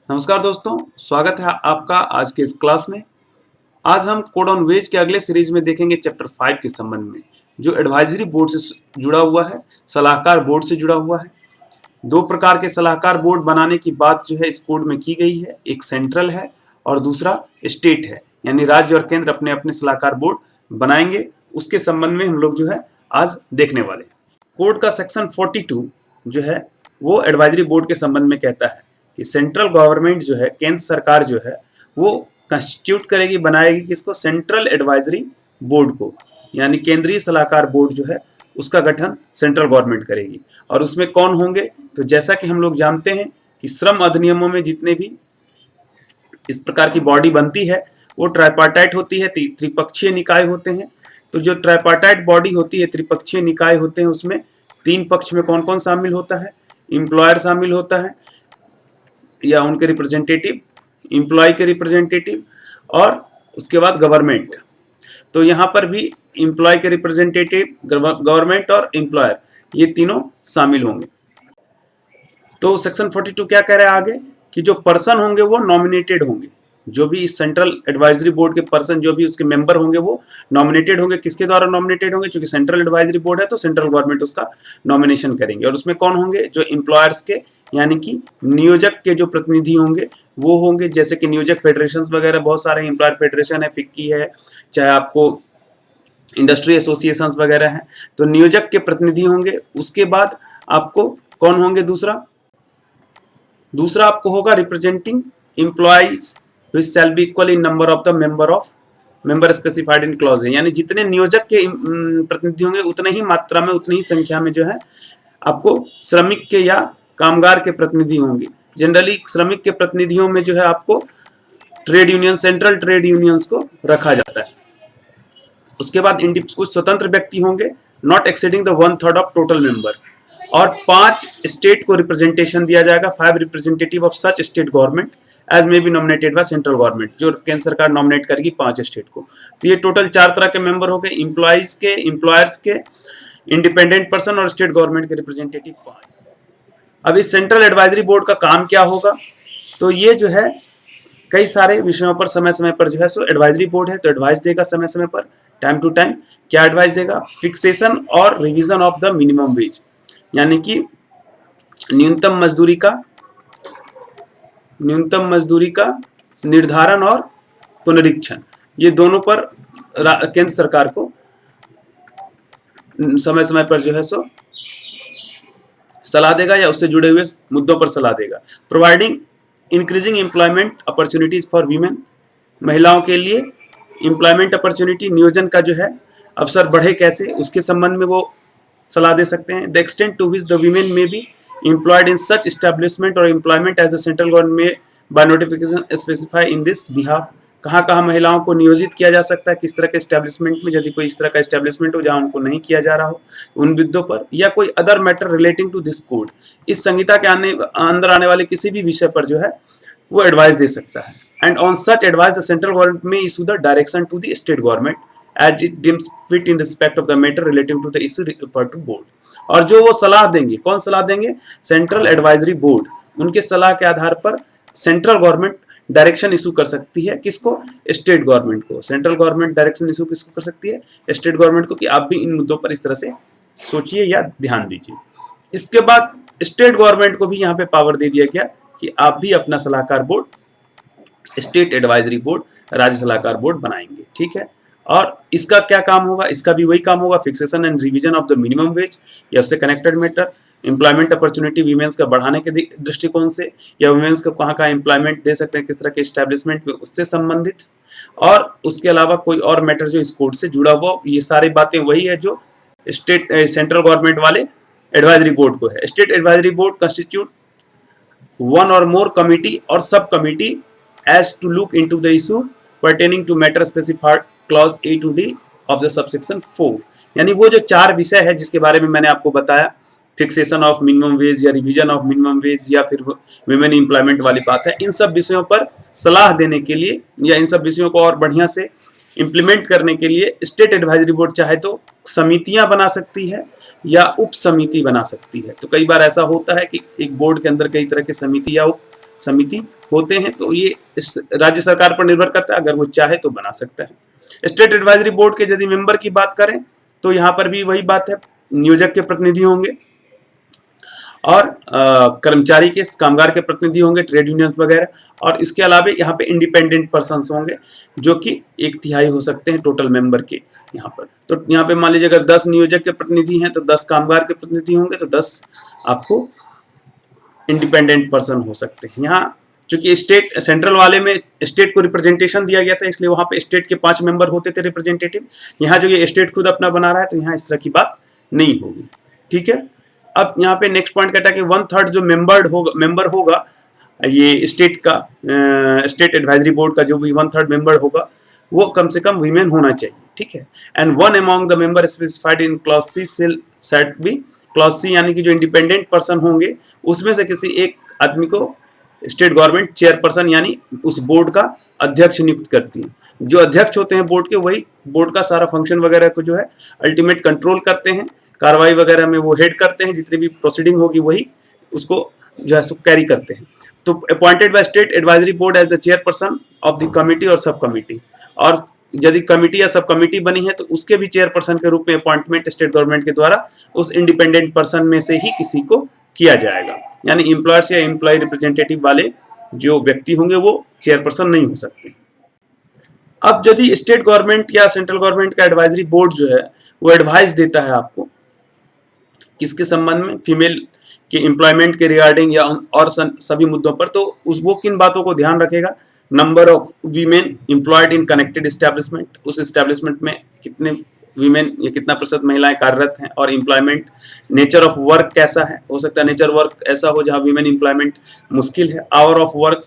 नमस्कार दोस्तों, स्वागत है आपका आज के इस क्लास में। आज हम कोड ऑन वेज के अगले सीरीज में देखेंगे चैप्टर 5 के संबंध में, जो एडवाइजरी बोर्ड से जुड़ा हुआ है, सलाहकार बोर्ड से जुड़ा हुआ है। दो प्रकार के सलाहकार बोर्ड बनाने की बात जो है इस कोड में की गई है, एक सेंट्रल है और दूसरा स्टेट है, यानी राज्य और केंद्र अपने अपने सलाहकार बोर्ड बनाएंगे। उसके संबंध में हम लोग जो है आज देखने वाले हैं। कोड का सेक्शन 42 जो है वो एडवाइजरी बोर्ड के संबंध में कहता है कि सेंट्रल गवर्नमेंट जो है, केंद्र सरकार जो है वो कंस्टिट्यूट करेगी, बनाएगी किसको? सेंट्रल एडवाइजरी बोर्ड को, यानी केंद्रीय सलाहकार बोर्ड जो है उसका गठन सेंट्रल गवर्नमेंट करेगी। और उसमें कौन होंगे? तो जैसा कि हम लोग जानते हैं कि श्रम अधिनियमों में जितने भी इस प्रकार की बॉडी बनती है वो ट्राइपार्टाइट होती है, त्रिपक्षीय निकाय होते हैं। तो जो ट्राइपार्टाइट बॉडी होती है, त्रिपक्षीय निकाय होते हैं, उसमें तीन पक्ष में कौन कौन शामिल होता है? एम्प्लॉयर शामिल होता है या उनके रिप्रेजेंटेटिव, एम्प्लॉय के रिप्रेजेंटेटिव, और उसके बाद गवर्नमेंट। तो यहाँ पर भी एम्प्लॉय के रिप्रेजेंटेटिव, गवर्नमेंट और एम्प्लॉयर, ये तीनों शामिल होंगे। तो सेक्शन 42 क्या कह रहा है आगे कि जो पर्सन होंगे वो नॉमिनेटेड होंगे। जो भी इस सेंट्रल एडवाइजरी बोर्ड के पर्सन, जो भी उसके मेंबर होंगे वो नॉमिनेटेड होंगे। किसके द्वारा नॉमिनेटेड होंगे? क्योंकि सेंट्रल एडवाइजरी बोर्ड है तो सेंट्रल गवर्नमेंट उसका नॉमिनेशन करेंगे। और उसमें कौन होंगे? जो एम्प्लॉयर्स के, यानी कि नियोजक के जो प्रतिनिधि होंगे वो होंगे। जैसे कि नियोजक फेडरेशन वगैरह बहुत सारे, एम्प्लॉयर फेडरेशन है, फिक्की है, चाहे आपको इंडस्ट्री एसोसिएशंस वगैरह हैं, तो नियोजक के प्रतिनिधि होंगे। उसके बाद आपको कौन होंगे? दूसरा आपको होगा representing employees which shall be equal in number of the member specified in clause है, यानी जितने नियोजक के प्रतिनिधि होंगे उतने ही मात्रा में, उतनी ही संख्या में जो है आपको श्रमिक के या कामगार के प्रतिनिधि होंगे। जनरली श्रमिक के प्रतिनिधियों में जो है आपको trade union, central trade unions को रखा जाता है। उसके बाद कुछ स्वतंत्र व्यक्ति होंगे, not exceeding the 1/3 of total member, और 5 स्टेट को रिप्रेजेंटेशन दिया जाएगा, 5 representative of such state government as may be nominated by central government, जो केंद्र सरकार नॉमिनेट करेगी 5 स्टेट को। तो ये टोटल 4 तरह के मेंबर हो गए, एम्प्लॉइज के, एम्प्लॉयर्स के, इंडिपेंडेंट पर्सन और स्टेट गवर्नमेंट के रिप्रेजेंटेटिव 5। अब इस सेंट्रल एडवाइजरी बोर्ड का काम क्या होगा? तो ये जो है कई सारे विषयों पर समय समय पर जो है सो एडवाइजरी बोर्ड है तो एडवाइस देगा समय समय पर, टाइम टू टाइम। क्या एडवाइस देगा? फिक्सेशन और revision of the minimum wage, यानी कि न्यूनतम मजदूरी का निर्धारण और पुनरीक्षण, ये दोनों पर केंद्र सरकार को समय समय पर जो है सो सलाह देगा या उससे जुड़े हुए मुद्दों पर सलाह देगा। Providing increasing employment opportunities for women, महिलाओं के लिए एम्प्लॉयमेंट अपॉर्चुनिटी, नियोजन का जो है अवसर बढ़े कैसे, उसके संबंध में वो सलाह दे सकते हैं। The extent to which the women may be employed in such establishment or employment as the central government may by notification specify in this behalf, कहाँ कहाँ महिलाओं को नियोजित किया जा सकता है, किस तरह के एस्टेब्लिशमेंट में, यदि कोई इस तरह का एस्टेब्लिशमेंट हो जहाँ उनको नहीं किया जा रहा हो उन मुद्दों पर, या कोई other matter relating to this code, इस संहिता के अंदर आने वाले किसी भी विषय पर जो है वो एडवाइस दे सकता है। And on such advice the central government may issue the direction to the state government as it deems fit in respect of the matter relating to the issue referred to board. और जो वो सलाह देंगे, कौन सलाह देंगे? Central advisory board. उनके सलाह के आधार पर सेंट्रल गवर्नमेंट डायरेक्शन इशू कर सकती है, किसको? स्टेट गवर्नमेंट को। सेंट्रल गवर्नमेंट डायरेक्शन इशू किसको कर सकती है? स्टेट गवर्नमेंट को, कि आप भी इन मुद्दों पर इस तरह से सोचिए या ध्यान दीजिए। इसके बाद स्टेट गवर्नमेंट को भी यहाँ पे पावर दे दिया गया कि आप भी अपना सलाहकार बोर्ड, स्टेट एडवाइजरी बोर्ड, राज्य सलाहकार बोर्ड बनाएंगे। ठीक है, और इसका क्या काम होगा? इसका भी वही काम होगा, fixation and revision of the minimum wage या उससे connected matter, employment opportunity women's का बढ़ाने के दृष्टिकोण से, या वीमेंस को कहाँ कहाँ एम्प्लॉयमेंट दे सकते हैं, किस तरह के एस्टेब्लिशमेंट में, उससे संबंधित। और उसके अलावा कोई और मैटर जो इस कोड से जुड़ा हुआ, ये सारी बातें वही है जो स्टेट सेंट्रल गवर्नमेंट वाले एडवाइजरी बोर्ड को है। State advisory board constitute one or more committee or subcommittee as to look into the issue pertaining to matter specified clause A to D of the subsection 4, यानी वो जो 4 विषय है जिसके बारे में मैंने आपको बताया, फिक्सेशन ऑफ मिनिमम वेज या रिवीजन ऑफ मिनिमम वेज या फिर वुमेन एम्प्लॉयमेंट वाली बात है, इन सब विषयों पर सलाह देने के लिए या इन सब विषयों को और बढ़िया से इम्प्लीमेंट करने के लिए स्टेट एडवाइजरी बोर्ड चाहे तो समितियां बना सकती है या उप समिति बना सकती है। तो कई बार ऐसा होता है कि एक बोर्ड के अंदर कई तरह की समिति या उप समिति होते हैं, तो ये इस राज्य सरकार पर निर्भर करता है, अगर वो चाहे तो बना सकता है। स्टेट एडवाइजरी बोर्ड के यदि मेंबर की बात करें तो यहाँ पर भी वही बात है, नियोजक के प्रतिनिधि होंगे और कर्मचारी के, कामगार के प्रतिनिधि होंगे, ट्रेड यूनियंस वगैरह, और इसके अलावा यहाँ पे इंडिपेंडेंट पर्सन्स होंगे जो कि 1/3 हो सकते हैं टोटल मेंबर के यहाँ पर। तो यहाँ पे मान लीजिए अगर 10 नियोजक के प्रतिनिधि हैं तो 10 कामगार के प्रतिनिधि होंगे, तो 10 आपको इंडिपेंडेंट पर्सन हो सकते हैं। यहाँ चूंकि स्टेट, सेंट्रल वाले में स्टेट को रिप्रेजेंटेशन दिया गया था, इसलिए वहां पे स्टेट के 5 मेंबर होते थे रिप्रेजेंटेटिव। यहाँ जो ये स्टेट खुद अपना बना रहा है, तो यहाँ इस तरह की बात नहीं होगी, ठीक है। अब यहाँ पे नेक्स्ट पॉइंट कहता है कि 1/3 जो मेंबर होगा ये स्टेट का, स्टेट एडवाइजरी बोर्ड का जो भी 1/3 मेंबर होगा वो कम से कम वीमेन होना चाहिए, ठीक है। And 1 among the member specified in clause C set B, clause C यानी कि जो इंडिपेंडेंट पर्सन होंगे उसमें से किसी एक आदमी को स्टेट गवर्नमेंट चेयरपर्सन यानी उस बोर्ड का अध्यक्ष नियुक्त करती है। जो अध्यक्ष होते हैं बोर्ड के, वही बोर्ड का सारा फंक्शन वगैरह को जो है अल्टीमेट कंट्रोल करते हैं, कार्रवाई वगैरह में वो हेड करते हैं, जितनी भी प्रोसीडिंग होगी वही उसको जो है कैरी करते हैं। तो appointed by state advisory board as the chairperson of the committee और सब कमिटी, और यदि कमिटी या सब कमिटी बनी है तो उसके भी चेयरपर्सन के रूप में अपॉइंटमेंट स्टेट गवर्नमेंट के द्वारा उस इंडिपेंडेंट पर्सन में से ही किसी को किया जाएगा। यानी एम्प्लॉयर्स या एम्प्लॉय रिप्रेजेंटेटिव वाले जो व्यक्ति होंगे वो चेयरपर्सन नहीं हो सकते। अब यदि स्टेट गवर्नमेंट या सेंट्रल गवर्नमेंट का एडवाइजरी बोर्ड जो है वो एडवाइस देता है आपको किसके संबंध में, फीमेल के एम्प्लॉयमेंट के रिगार्डिंग या और सभी मुद्दों पर, तो वो किन बातों को ध्यान रखेगा, number of women employed in connected establishment, उस एस्टैब्लिशमेंट में कितने वीमेन या कितना प्रतिशत महिलाएं कार्यरत हैं, और एम्प्लॉयमेंट, नेचर ऑफ वर्क कैसा है, हो सकता है नेचर वर्क ऐसा हो जहां वीमेन एम्प्लॉयमेंट मुश्किल है, hour of work,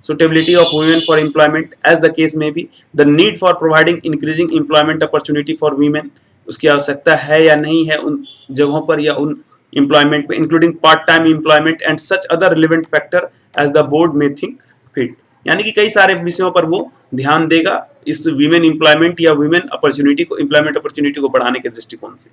suitability of women for employment as the case may be, the need for providing increasing employment opportunity for women, उसकी आवश्यकता है या नहीं है उन जगहों पर या उन एम्प्लॉयमेंट पे, including part time employment and such other relevant factor as the board may think fit, यानी कि कई सारे विषयों पर वो ध्यान देगा इस वीमेन एम्प्लॉयमेंट या वीमेन अपॉर्चुनिटी को, एम्प्लॉयमेंट अपॉर्चुनिटी को बढ़ाने के दृष्टिकोण से।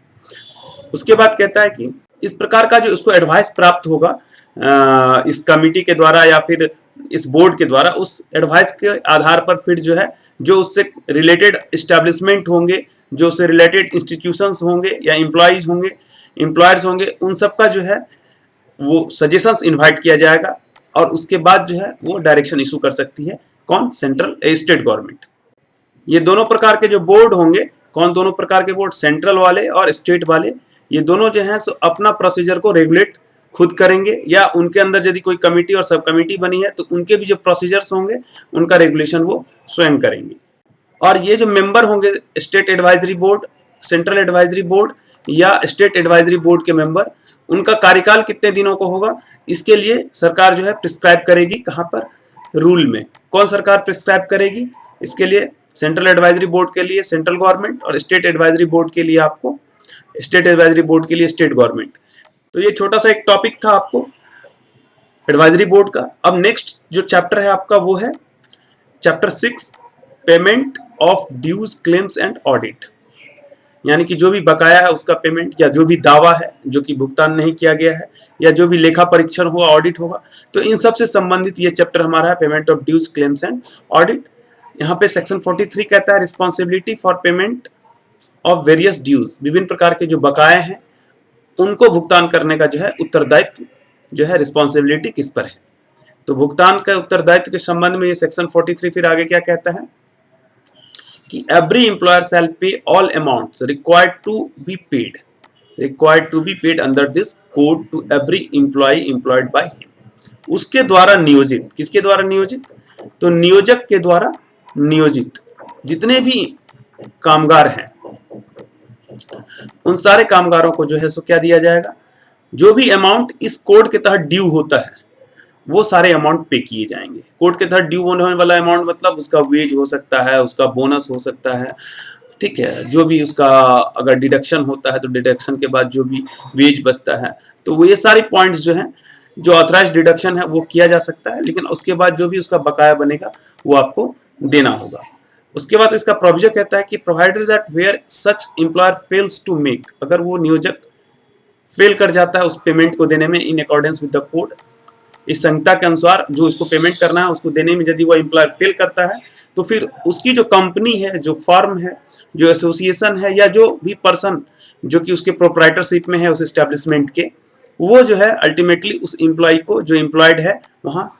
उसके बाद कहता है कि इस प्रकार का जो उसको एडवाइस प्राप्त होगा इस कमिटी के द्वारा या फिर इस बोर्ड के द्वारा, उस एडवाइस के आधार पर फिर जो है जो उससे रिलेटेड एस्टैब्लिशमेंट होंगे, जो उससे रिलेटेड इंस्टीट्यूशंस होंगे या एम्प्लॉयज होंगे, एम्प्लॉयर्स होंगे, उन सबका जो है वो सजेशंस इनवाइट किया जाएगा, और उसके बाद जो है वो डायरेक्शन इशू कर सकती है कौन, सेंट्रल स्टेट गवर्नमेंट। ये दोनों प्रकार के जो बोर्ड होंगे, कौन दोनों प्रकार के बोर्ड, सेंट्रल वाले और स्टेट वाले, ये दोनों जो हैं सो अपना प्रोसीजर को रेगुलेट खुद करेंगे, या उनके अंदर यदि कोई कमिटी और सब कमिटी बनी है तो उनके भी जो प्रोसीजर्स होंगे उनका रेगुलेशन वो स्वयं करेंगे। और ये जो मेंबर होंगे state advisory board, central advisory board या स्टेट एडवाइजरी बोर्ड के मेंबर, उनका कार्यकाल कितने दिनों को होगा, इसके लिए सरकार जो है प्रिस्क्राइब करेगी, कहाँ पर, रूल में। कौन सरकार प्रिस्क्राइब करेगी, इसके लिए सेंट्रल एडवाइजरी बोर्ड के लिए सेंट्रल गवर्नमेंट, और स्टेट एडवाइजरी बोर्ड के लिए आपको, स्टेट एडवाइजरी बोर्ड के लिए स्टेट गवर्नमेंट। तो ये छोटा सा एक टॉपिक था आपको एडवाइजरी बोर्ड का। अब नेक्स्ट जो चैप्टर है आपका वो है chapter 6, payment of dues, claims and audit, यानी कि जो भी बकाया है उसका पेमेंट, या जो भी दावा है जो कि भुगतान नहीं किया गया है, या जो भी लेखा परीक्षण हुआ, ऑडिट होगा, तो इन सब से संबंधित ये चैप्टर हमारा है, payment of dues, claims and audit. यहाँ पे सेक्शन 43 कहता है responsibility for payment of various dues, विभिन्न प्रकार के जो बकाए हैं उनको भुगतान करने का जो है उत्तरदायित्व जो है, रिस्पॉन्सिबिलिटी किस पर है। तो भुगतान का उत्तरदायित्व के संबंध में ये सेक्शन 43 फिर आगे क्या कहता है कि every employer shall pay all amounts required to be paid under this code to every employee employed by him, उसके द्वारा नियोजित, किसके द्वारा नियोजित, तो नियोजक के द्वारा नियोजित जितने भी कामगार हैं उन सारे कामगारों को जो है सो क्या दिया जाएगा, जो भी अमाउंट इस कोड के तहत ड्यू होता है वो सारे अमाउंट पे किए जाएंगे। कोड के तहत ड्यू होने वाला अमाउंट मतलब उसका वेज हो सकता है, उसका बोनस हो सकता है, ठीक है, जो भी उसका अगर डिडक्शन होता है तो डिडक्शन के बाद जो भी वेज बचता है, तो वो ये सारे पॉइंट्स जो हैं, जो ऑथराइज डिडक्शन है वो किया जा सकता है, लेकिन उसके बाद जो भी उसका बकाया बनेगा वो आपको देना होगा। उसके बाद इसका प्रोविजन कहता है कि provided that where such employer fails to make, अगर वो नियोजक फेल कर जाता है उस पेमेंट को देने में इन अकॉर्डेंस विद द कोड, इस संहिता के अनुसार जो उसको पेमेंट करना है उसको देने में यदि वो एम्प्लॉयर फेल करता है तो फिर उसकी जो कंपनी है, जो फर्म है, जो एसोसिएशन है, या जो भी पर्सन जो कि उसके प्रोप्राइटरशिप में है उस एस्टेब्लिशमेंट के, वो जो है अल्टीमेटली उस एम्प्लॉय को, जो एम्प्लॉयड है, वहाँ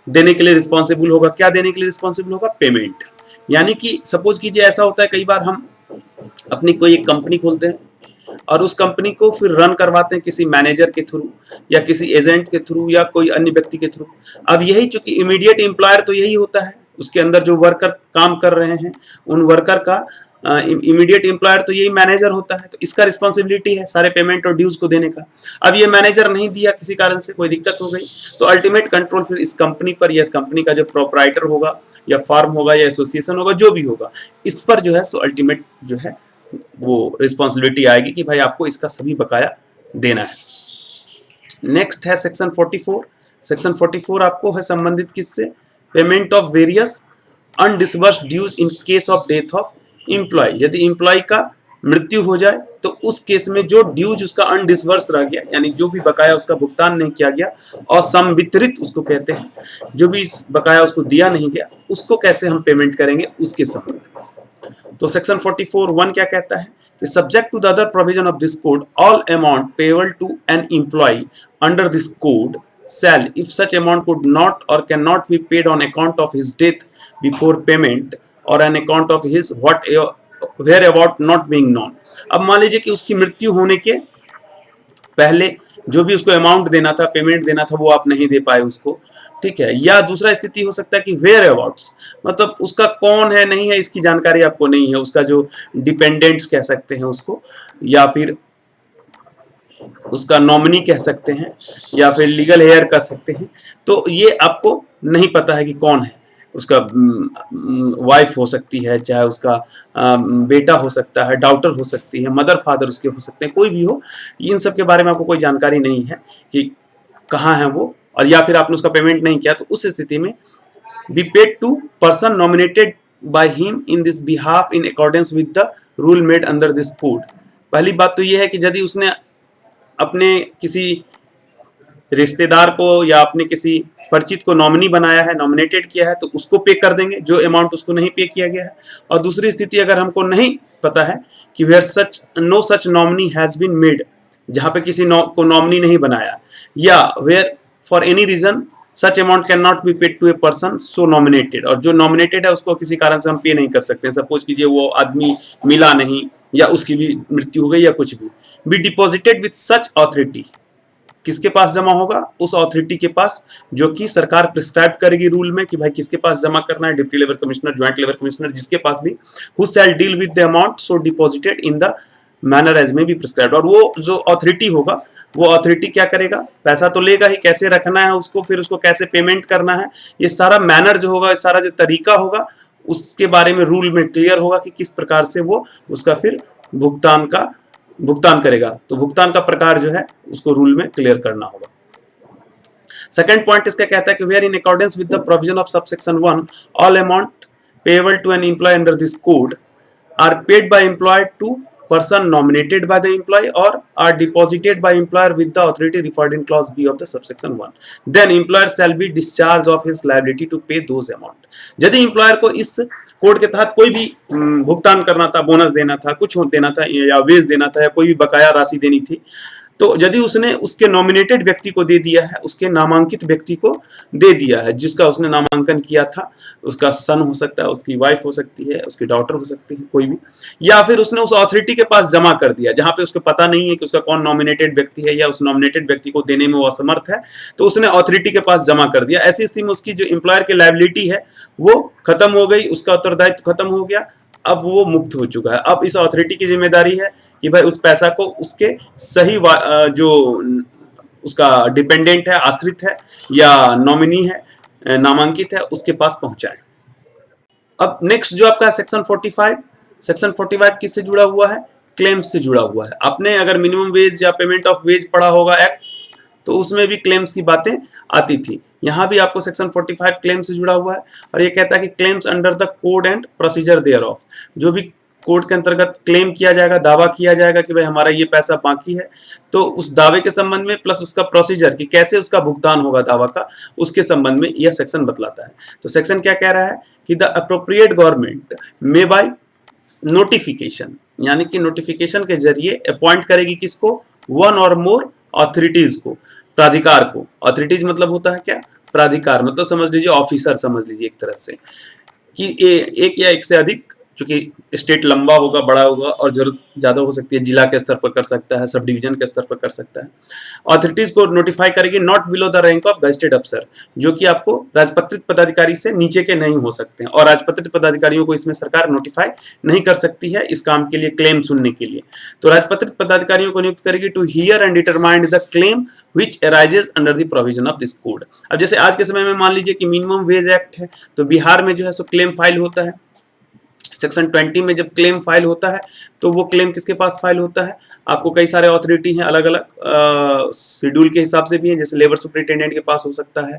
देने के लिए रिस्पॉन्सिबल होगा। क्या देने के लिए रिस्पॉन्सिबल होगा? पेमेंट। यानी कि सपोज कीजिए ऐसा होता है, कई बार हम अपनी कोई एक कंपनी खोलते हैं और उस कंपनी को फिर रन करवाते हैं किसी मैनेजर के थ्रू या किसी एजेंट के थ्रू या कोई अन्य व्यक्ति के थ्रू। अब यही चूंकि इमीडिएट एम्प्लॉयर तो यही होता है, उसके अंदर जो वर्कर काम कर रहे हैं उन वर्कर का इमीडिएट एम्प्लॉयर तो यही मैनेजर होता है, तो इसका रिस्पॉन्सिबिलिटी है सारे पेमेंट और ड्यूज को देने का। अब ये मैनेजर नहीं दिया, किसी कारण से कोई दिक्कत हो गई, तो अल्टीमेट कंट्रोल फिर इस कंपनी पर या इस कंपनी का जो प्रोप्राइटर होगा या फर्म होगा या एसोसिएशन होगा, जो भी होगा, इस पर जो है सो अल्टीमेट जो है वो रिस्पॉन्सिबिलिटी आएगी कि भाई आपको इसका सभी बकाया देना है। नेक्स्ट है सेक्शन 44। सेक्शन 44 आपको है संबंधित किससे? Payment of various undisbursed dues in case of death of employee. यदि एम्प्लॉय का मृत्यु हो जाए तो उस केस में जो ड्यूज उसका अनडिसबर्स रह गया, यानी जो भी बकाया उसका भुगतान नहीं किया गया, और संवितरित उसको कहते हैं, जो भी बकाया उसको दिया नहीं गया उसको कैसे हम पेमेंट करेंगे उसके संबंध में। तो सेक्शन 44(1) क्या कहता है कि subject to the other provision of this code all amount payable to an employee under this code shall, if such amount could not or cannot be paid on account of his death before payment or an account of his whereabout not being known। अब मान लीजिए कि उसकी मृत्यु होने के पहले जो भी उसको अमाउंट देना था, पेमेंट देना था, वो आप नहीं दे पाए उसको, ठीक है। या दूसरा स्थिति हो सकता है कि वेयर अबाउट्स, मतलब उसका कौन है नहीं है इसकी जानकारी आपको नहीं है, उसका जो डिपेंडेंट्स कह सकते हैं उसको, या फिर उसका नॉमिनी कह सकते हैं, या फिर लीगल हेयर कह सकते हैं, तो ये आपको नहीं पता है कि कौन है। उसका वाइफ हो सकती है, चाहे उसका बेटा हो सकता है, डॉटर हो सकती है, मदर फादर उसके हो सकते हैं, कोई भी हो, इन सब के बारे में आपको कोई जानकारी नहीं है कि कहाँ है वो, और या फिर आपने उसका पेमेंट नहीं किया, तो उस स्थिति में be paid to person nominated by him in this behalf in accordance with the rule made under this code. पहली बात तो ये है कि यदि उसने अपने किसी रिश्तेदार को या अपने किसी परिचित को नॉमिनी बनाया है, नॉमिनेटेड किया है, तो उसको पे कर देंगे जो अमाउंट उसको नहीं पे किया गया है। और दूसरी स्थिति अगर हमको नहीं पता है कि where such no such nominee has been made, जहाँ पे किसी को नॉमिनी नहीं बनाया, या where for any reason such amount can not be paid to a person so nominated, और जो नॉमिनेटेड है उसको किसी कारण से हम पे नहीं कर सकते। सपोज कीजिए वो आदमी मिला नहीं, या उसकी भी मृत्यु हो गई, या कुछ भी, be deposited with such authority, किसके पास जमा होगा? उस अथॉरिटी के पास जो कि सरकार प्रिस्क्राइब करेगी रूल में कि भाई किसके पास जमा करना है, deputy labour commissioner, joint labour commissioner, जिसके पास भी, who shall deal with the amount so deposited in the manner as may be prescribed. और वो जो अथॉरिटी होगा, वो अथॉरिटी क्या करेगा? पैसा तो लेगा ही, कैसे रखना है उसको, फिर उसको कैसे पेमेंट करना है, ये सारा मैनर जो होगा, ये सारा जो तरीका होगा, उसके बारे में रूल में क्लियर होगा कि किस प्रकार से वो उसका फिर भुगतान करेगा। तो भुगतान का प्रकार जो है उसको रूल में क्लियर करना होगा। सेकंड पॉइंट इसका कहता है कि where in accordance with the provision of subsection 1 all amount payable to an employee under this code are paid by employee to person nominated by the employee or are deposited by employer with the authority referred in clause B of the subsection 1, then employer shall be discharged of his liability to pay those amount। यदि employer को इस code के तहत कोई भी भुगतान करना था, बोनस देना था, कुछ देना था, या वेज देना था, या कोई भी बकाया राशि देनी थी, तो यदि उसने उसके नॉमिनेटेड व्यक्ति को दे दिया है, उसके नामांकित व्यक्ति को दे दिया है, जिसका उसने नामांकन किया था, उसका सन हो सकता है, उसकी वाइफ हो सकती है, उसकी डॉटर हो सकती है, कोई भी, या फिर उसने उस अथॉरिटी के पास जमा कर दिया जहां पे उसको पता नहीं है कि उसका कौन नॉमिनेटेड व्यक्ति है, या उस नॉमिनेटेड व्यक्ति को देने में वो असमर्थ है, तो उसने अथॉरिटी के पास जमा कर दिया। ऐसी स्थिति में उसकी जो एम्प्लॉयर की लायबिलिटी है वो खत्म हो गई, उसका उत्तरदायित्व खत्म हो गया, अब वो मुक्त हो चुका है। अब इस अथॉरिटी की जिम्मेदारी है कि भाई उस पैसा को उसके सही जो उसका डिपेंडेंट है, आश्रित है, या नॉमिनी है, नामांकित है, उसके पास पहुंचाए। अब नेक्स्ट जो आपका सेक्शन 45, सेक्शन 45 किससे जुड़ा हुआ है? क्लेम्स से जुड़ा हुआ है। आपने अगर मिनिमम वेज या पेमेंट ऑफ वेज पढ़ा होगा एक्ट, तो उसमें भी क्लेम्स की बातें आती थी। यहाँ भी आपको सेक्शन 45 क्लेम से जुड़ा हुआ है, और ये कहता है कि claims under the code and procedure thereof, जो भी कोड के अंतर्गत क्लेम किया जाएगा, दावा किया जाएगा कि भाई हमारा ये पैसा बाकी है, तो उस दावे के संबंध में प्लस उसका प्रोसीजर कि कैसे उसका भुगतान होगा दावा का, उसके संबंध में यह सेक्शन बतलाता है। तो सेक्शन क्या कह रहा है कि the appropriate government may by notification, यानी कि नोटिफिकेशन के जरिए अपॉइंट करेगी किसको, वन और मोर ऑथोरिटीज को, प्राधिकार को। ऑथोरिटीज मतलब होता है क्या, प्राधिकार, मतलब समझ लीजिए ऑफिसर, समझ लीजिए एक तरह से कि एक या एक से अधिक, चूंकि स्टेट लंबा होगा, बड़ा होगा और जरूरत ज्यादा हो सकती है, जिला के स्तर पर कर सकता है, सब डिवीजन के स्तर पर कर सकता है। ऑथोरिटीज को नोटिफाई करेगी not below the rank of gazetted अफसर, जो कि आपको राजपत्रित पदाधिकारी से नीचे के नहीं हो सकते हैं, और राजपत्रित पदाधिकारियों को इसमें सरकार नोटिफाई नहीं कर सकती है इस काम के लिए, क्लेम सुनने के लिए। तो राजपत्रित पदाधिकारियों को नियुक्त करेगी to hear and determine the claim which arises under the provision of this code। अब जैसे आज के समय में मान लीजिए कि मिनिमम वेज एक्ट है, तो बिहार में जो है सो क्लेम फाइल होता है, सेक्शन 20 में जब क्लेम फाइल होता है तो वो क्लेम किसके पास फाइल होता है, आपको कई सारे अथॉरिटी हैं, अलग अलग शेड्यूल के हिसाब से भी हैं, जैसे लेबर सुपरिटेंडेंट के पास हो सकता है,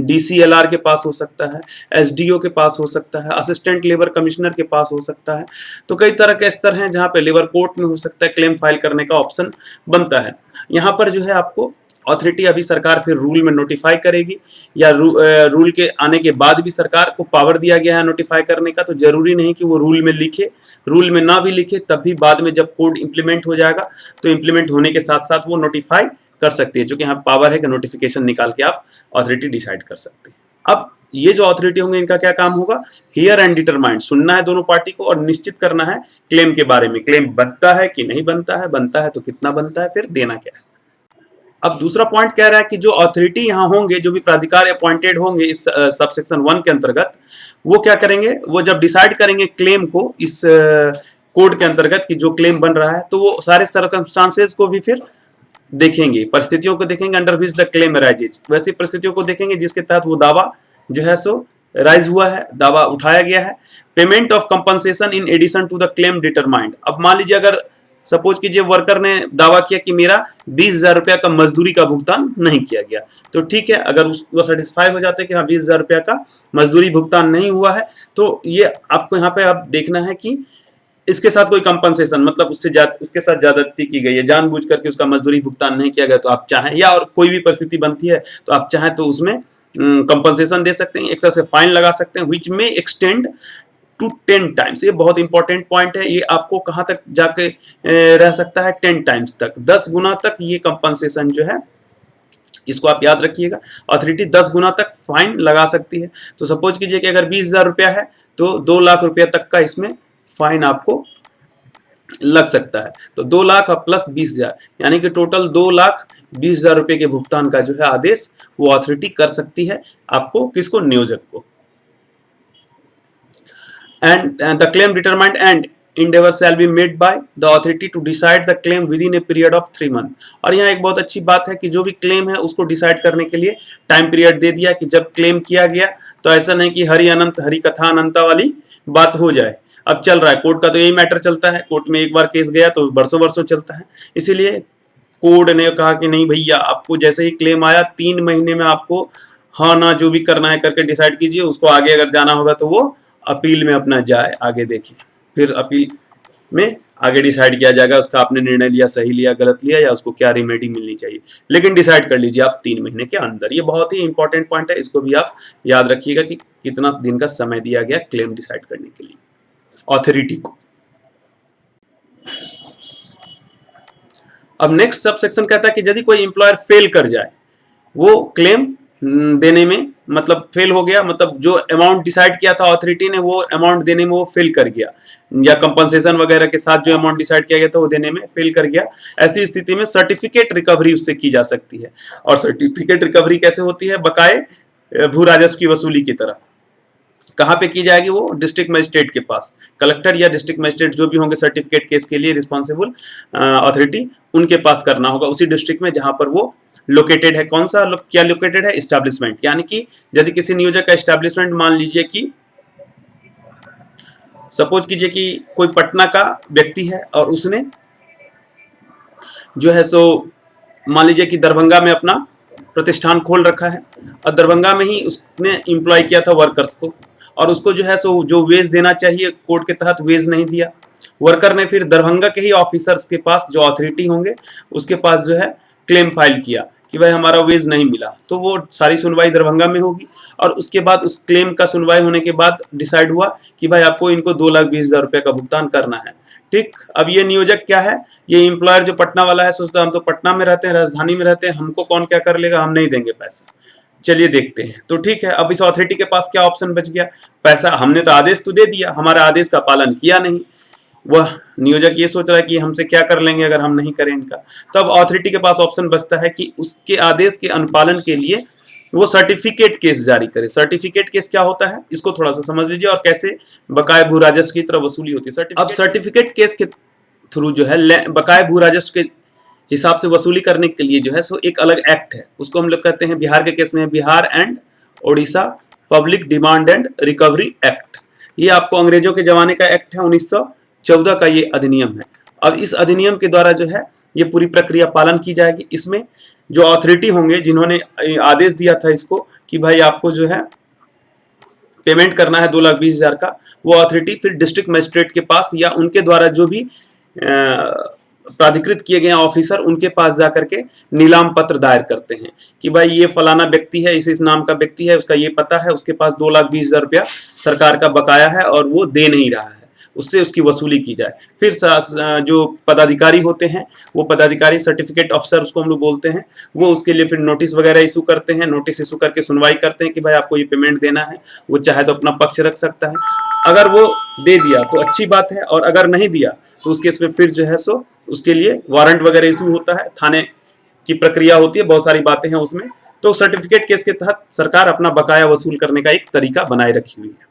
DCLR के पास हो सकता है, SDO के पास हो सकता है, असिस्टेंट लेबर कमिश्नर के पास हो सकता है। तो कई तरह के स्तर हैं जहाँ पे लेबर कोर्ट में हो सकता है क्लेम फाइल करने का ऑप्शन बनता है। यहाँ पर जो है आपको अथॉरिटी अभी सरकार फिर रूल में नोटिफाई करेगी, या रूल के आने के बाद भी सरकार को पावर दिया गया है नोटिफाई करने का, तो जरूरी नहीं कि वो रूल में लिखे, रूल में ना भी लिखे तब भी बाद में जब कोड इंप्लीमेंट हो जाएगा तो इंप्लीमेंट होने के साथ साथ वो नोटिफाई कर सकती है, क्योंकि यहाँ पावर है कि नोटिफिकेशन निकाल के आप अथॉरिटी डिसाइड कर सकते हैं। अब ये जो अथॉरिटी होंगे इनका क्या काम होगा, हियर एंड डिटरमाइन, सुनना है दोनों पार्टी को और निश्चित करना है क्लेम के बारे में, क्लेम बनता है कि नहीं बनता है तो कितना बनता है, फिर देना क्या है। अब दूसरा पॉइंट कह रहा है कि जो अथॉरिटी यहाँ होंगे, जो भी प्राधिकार अपॉइंटेड होंगे इस सबसेक्शन 1 के अंतर्गत, वो क्या करेंगे, वो जब डिसाइड करेंगे क्लेम को इस कोड के अंतर्गत कि जो क्लेम बन रहा है, तो वो सारे सर्कमस्टांसेस को भी फिर देखेंगे, परिस्थितियों को देखेंगे under which the claim arises, वैसी परिस्थितियों को देखेंगे जिसके तहत वो दावा जो है सो राइज हुआ है, दावा उठाया गया है। Payment of compensation in addition to the claim determined. अब मान लीजिए अगर सपोज कीजिए वर्कर ने दावा किया कि मेरा 20,000 रुपया का मजदूरी का भुगतान नहीं किया गया, तो ठीक है, अगर उसको सेटिस्फाई हो जाता है कि हाँ 20,000 रुपया का मजदूरी भुगतान नहीं हुआ है, तो ये आपको यहाँ पे आप देखना है कि इसके साथ कोई कंपनसेशन, मतलब उसके साथ ज्यादती की गई है, जानबूझ करके उसका मजदूरी भुगतान नहीं किया गया, तो आप चाहें, या और कोई भी परिस्थिति बनती है तो आप चाहें तो उसमें कंपनसेशन दे सकते हैं, एक तरह से फाइन लगा सकते हैं, विच में एक्सटेंड टू 10 टाइम्स। ये बहुत इंपॉर्टेंट पॉइंट है, ये आपको कहां तक जाके रह सकता है, 10 टाइम्स तक, 10 गुना तक ये कंपनसेशन जो है, इसको आप याद रखिएगा, अथॉरिटी 10 गुना तक फाइन लगा सकती है। तो सपोज कीजिए कि अगर 20,000 रुपया है तो 2 लाख रुपया तक का इसमें फाइन आपको लग सकता है। तो 2 लाख और प्लस 20,000, यानी कि टोटल 2,20,000 रुपये के भुगतान का जो है आदेश वो अथॉरिटी कर सकती है आपको, किसको, नियोजक को। And the claim determined and endeavor shall be made by the authority to decide the claim within a period of 3 months। और यहाँ एक बहुत अच्छी बात है कि जो भी क्लेम है उसको डिसाइड करने के लिए टाइम पीरियड दे दिया कि जब क्लेम किया गया, तो ऐसा नहीं कि हरि अनंत हरि कथा अनंता वाली बात हो जाए। अब चल रहा है कोर्ट का, तो यही मैटर चलता है, कोर्ट में एक बार केस गया तो बरसों बरसों चलता है, इसीलिए कोर्ट ने कहा कि नहीं भैया, आपको जैसे ही क्लेम आया 3 महीने में आपको हाँ ना जो भी करना है करके डिसाइड कीजिए, उसको आगे अगर जाना होगा तो वो अपील में अपना जाए, आगे देखिए, फिर अपील में आगे डिसाइड किया जाएगा उसका आपने निर्णय लिया, सही लिया, गलत लिया, या उसको क्या रिमेडी मिलनी चाहिए, लेकिन डिसाइड कर लीजिए आप 3 महीने के अंदर। ये बहुत ही इंपॉर्टेंट पॉइंट है, इसको भी आप याद रखिएगा कि कितना दिन का समय दिया गया क्लेम डिसाइड करने के लिए अथॉरिटी को। अब नेक्स्ट सब सेक्शन कहता है कि यदि कोई एम्प्लॉयर फेल कर जाए, वो क्लेम देने में, मतलब फेल हो गया, मतलब जो अमाउंट डिसाइड किया था अथॉरिटी ने वो अमाउंट देने में वो फेल कर गया, या कंपनसेशन वगैरह के साथ जो अमाउंट डिसाइड किया गया था वो देने में फेल कर गया, ऐसी स्थिति में सर्टिफिकेट रिकवरी उससे की जा सकती है। और सर्टिफिकेट रिकवरी कैसे होती है, बकाये भू राजस्व की वसूली की तरह। कहाँ पे की जाएगी, वो डिस्ट्रिक्ट मजिस्ट्रेट के पास, कलेक्टर या डिस्ट्रिक्ट मजिस्ट्रेट जो भी होंगे सर्टिफिकेट केस के लिए रिस्पॉन्सिबल अथॉरिटी, उनके पास करना होगा, उसी डिस्ट्रिक्ट में जहां पर वो लोकेटेड है। कौन सा क्या लोकेटेड है, एस्टैब्लिशमेंट, यानी कि यदि किसी नियोजक का एस्टैब्लिशमेंट, मान लीजिए कि सपोज कीजिए कि कोई पटना का व्यक्ति है और उसने जो है सो मान लीजिए कि दरभंगा में अपना प्रतिष्ठान खोल रखा है, और दरभंगा में ही उसने एम्प्लॉय किया था वर्कर्स को, और उसको जो है सो जो वेज देना चाहिए कोर्ट के तहत वेज नहीं दिया, वर्कर ने फिर दरभंगा के ही ऑफिसर्स के पास जो अथॉरिटी होंगे उसके पास जो है क्लेम फाइल किया कि भाई हमारा वेज नहीं मिला, तो वो सारी सुनवाई दरभंगा में होगी और उसके बाद उस क्लेम का सुनवाई होने के बाद डिसाइड हुआ कि भाई आपको इनको 2,20,000 रुपये का भुगतान करना है। ठीक, अब ये नियोजक क्या है, ये एम्प्लॉयर जो पटना वाला है सोचता है हम तो पटना में रहते हैं, राजधानी में रहते हैं, हमको कौन क्या कर लेगा, हम नहीं देंगे पैसा, चलिए देखते हैं। तो ठीक है, अब इस अथॉरिटी के पास क्या ऑप्शन बच गया, पैसा हमने तो आदेश तो दे दिया, हमारा आदेश का पालन किया नहीं, वह नियोजक ये सोच रहा है कि हमसे क्या कर लेंगे अगर हम नहीं करें इनका। तब अथॉरिटी के पास ऑप्शन बचता है कि उसके आदेश के अनुपालन के लिए वो सर्टिफिकेट केस जारी करे। सर्टिफिकेट केस क्या होता है इसको थोड़ा सा समझ लीजिए और कैसे बकाया भू राजस्व की तरह वसूली होती है। अब सर्टिफिकेट केस के थ्रू जो है बकाया भू राजस्व के हिसाब से वसूली करने के लिए जो है सो एक अलग एक्ट है, उसको हम लोग कहते हैं, बिहार के केस में Bihar and Odisha public demand and recovery act. ये आपको अंग्रेजों के जमाने का एक्ट है, 1914 का ये अधिनियम है। अब इस अधिनियम के द्वारा जो है ये पूरी प्रक्रिया पालन की जाएगी। इसमें जो अथॉरिटी होंगे जिन्होंने आदेश दिया था इसको कि भाई आपको जो है पेमेंट करना है 2,20,000 का, वो अथॉरिटी फिर डिस्ट्रिक्ट मजिस्ट्रेट के पास या उनके द्वारा जो भी प्राधिकृत किए गए ऑफिसर उनके पास जाकर के नीलाम पत्र दायर करते हैं कि भाई ये फलाना व्यक्ति है, इस नाम का व्यक्ति है, उसका ये पता है, उसके पास 2,20,000 रुपया सरकार का बकाया है और वो दे नहीं रहा है, उससे उसकी वसूली की जाए। फिर जो पदाधिकारी होते हैं वो पदाधिकारी सर्टिफिकेट ऑफिसर उसको हम लोग बोलते हैं, वो उसके लिए फिर नोटिस वगैरह इशू करते हैं, नोटिस इशू करके सुनवाई करते हैं कि भाई आपको ये पेमेंट देना है। वो चाहे तो अपना पक्ष रख सकता है, अगर वो दे दिया तो अच्छी बात है और अगर नहीं दिया तो उस केस में फिर जो है सो उसके लिए वारंट वगैरह इशू होता है, थाने की प्रक्रिया होती है, बहुत सारी बातें हैं उसमें। तो सर्टिफिकेट केस के तहत सरकार अपना बकाया वसूल करने का एक तरीका बनाए रखी हुई है।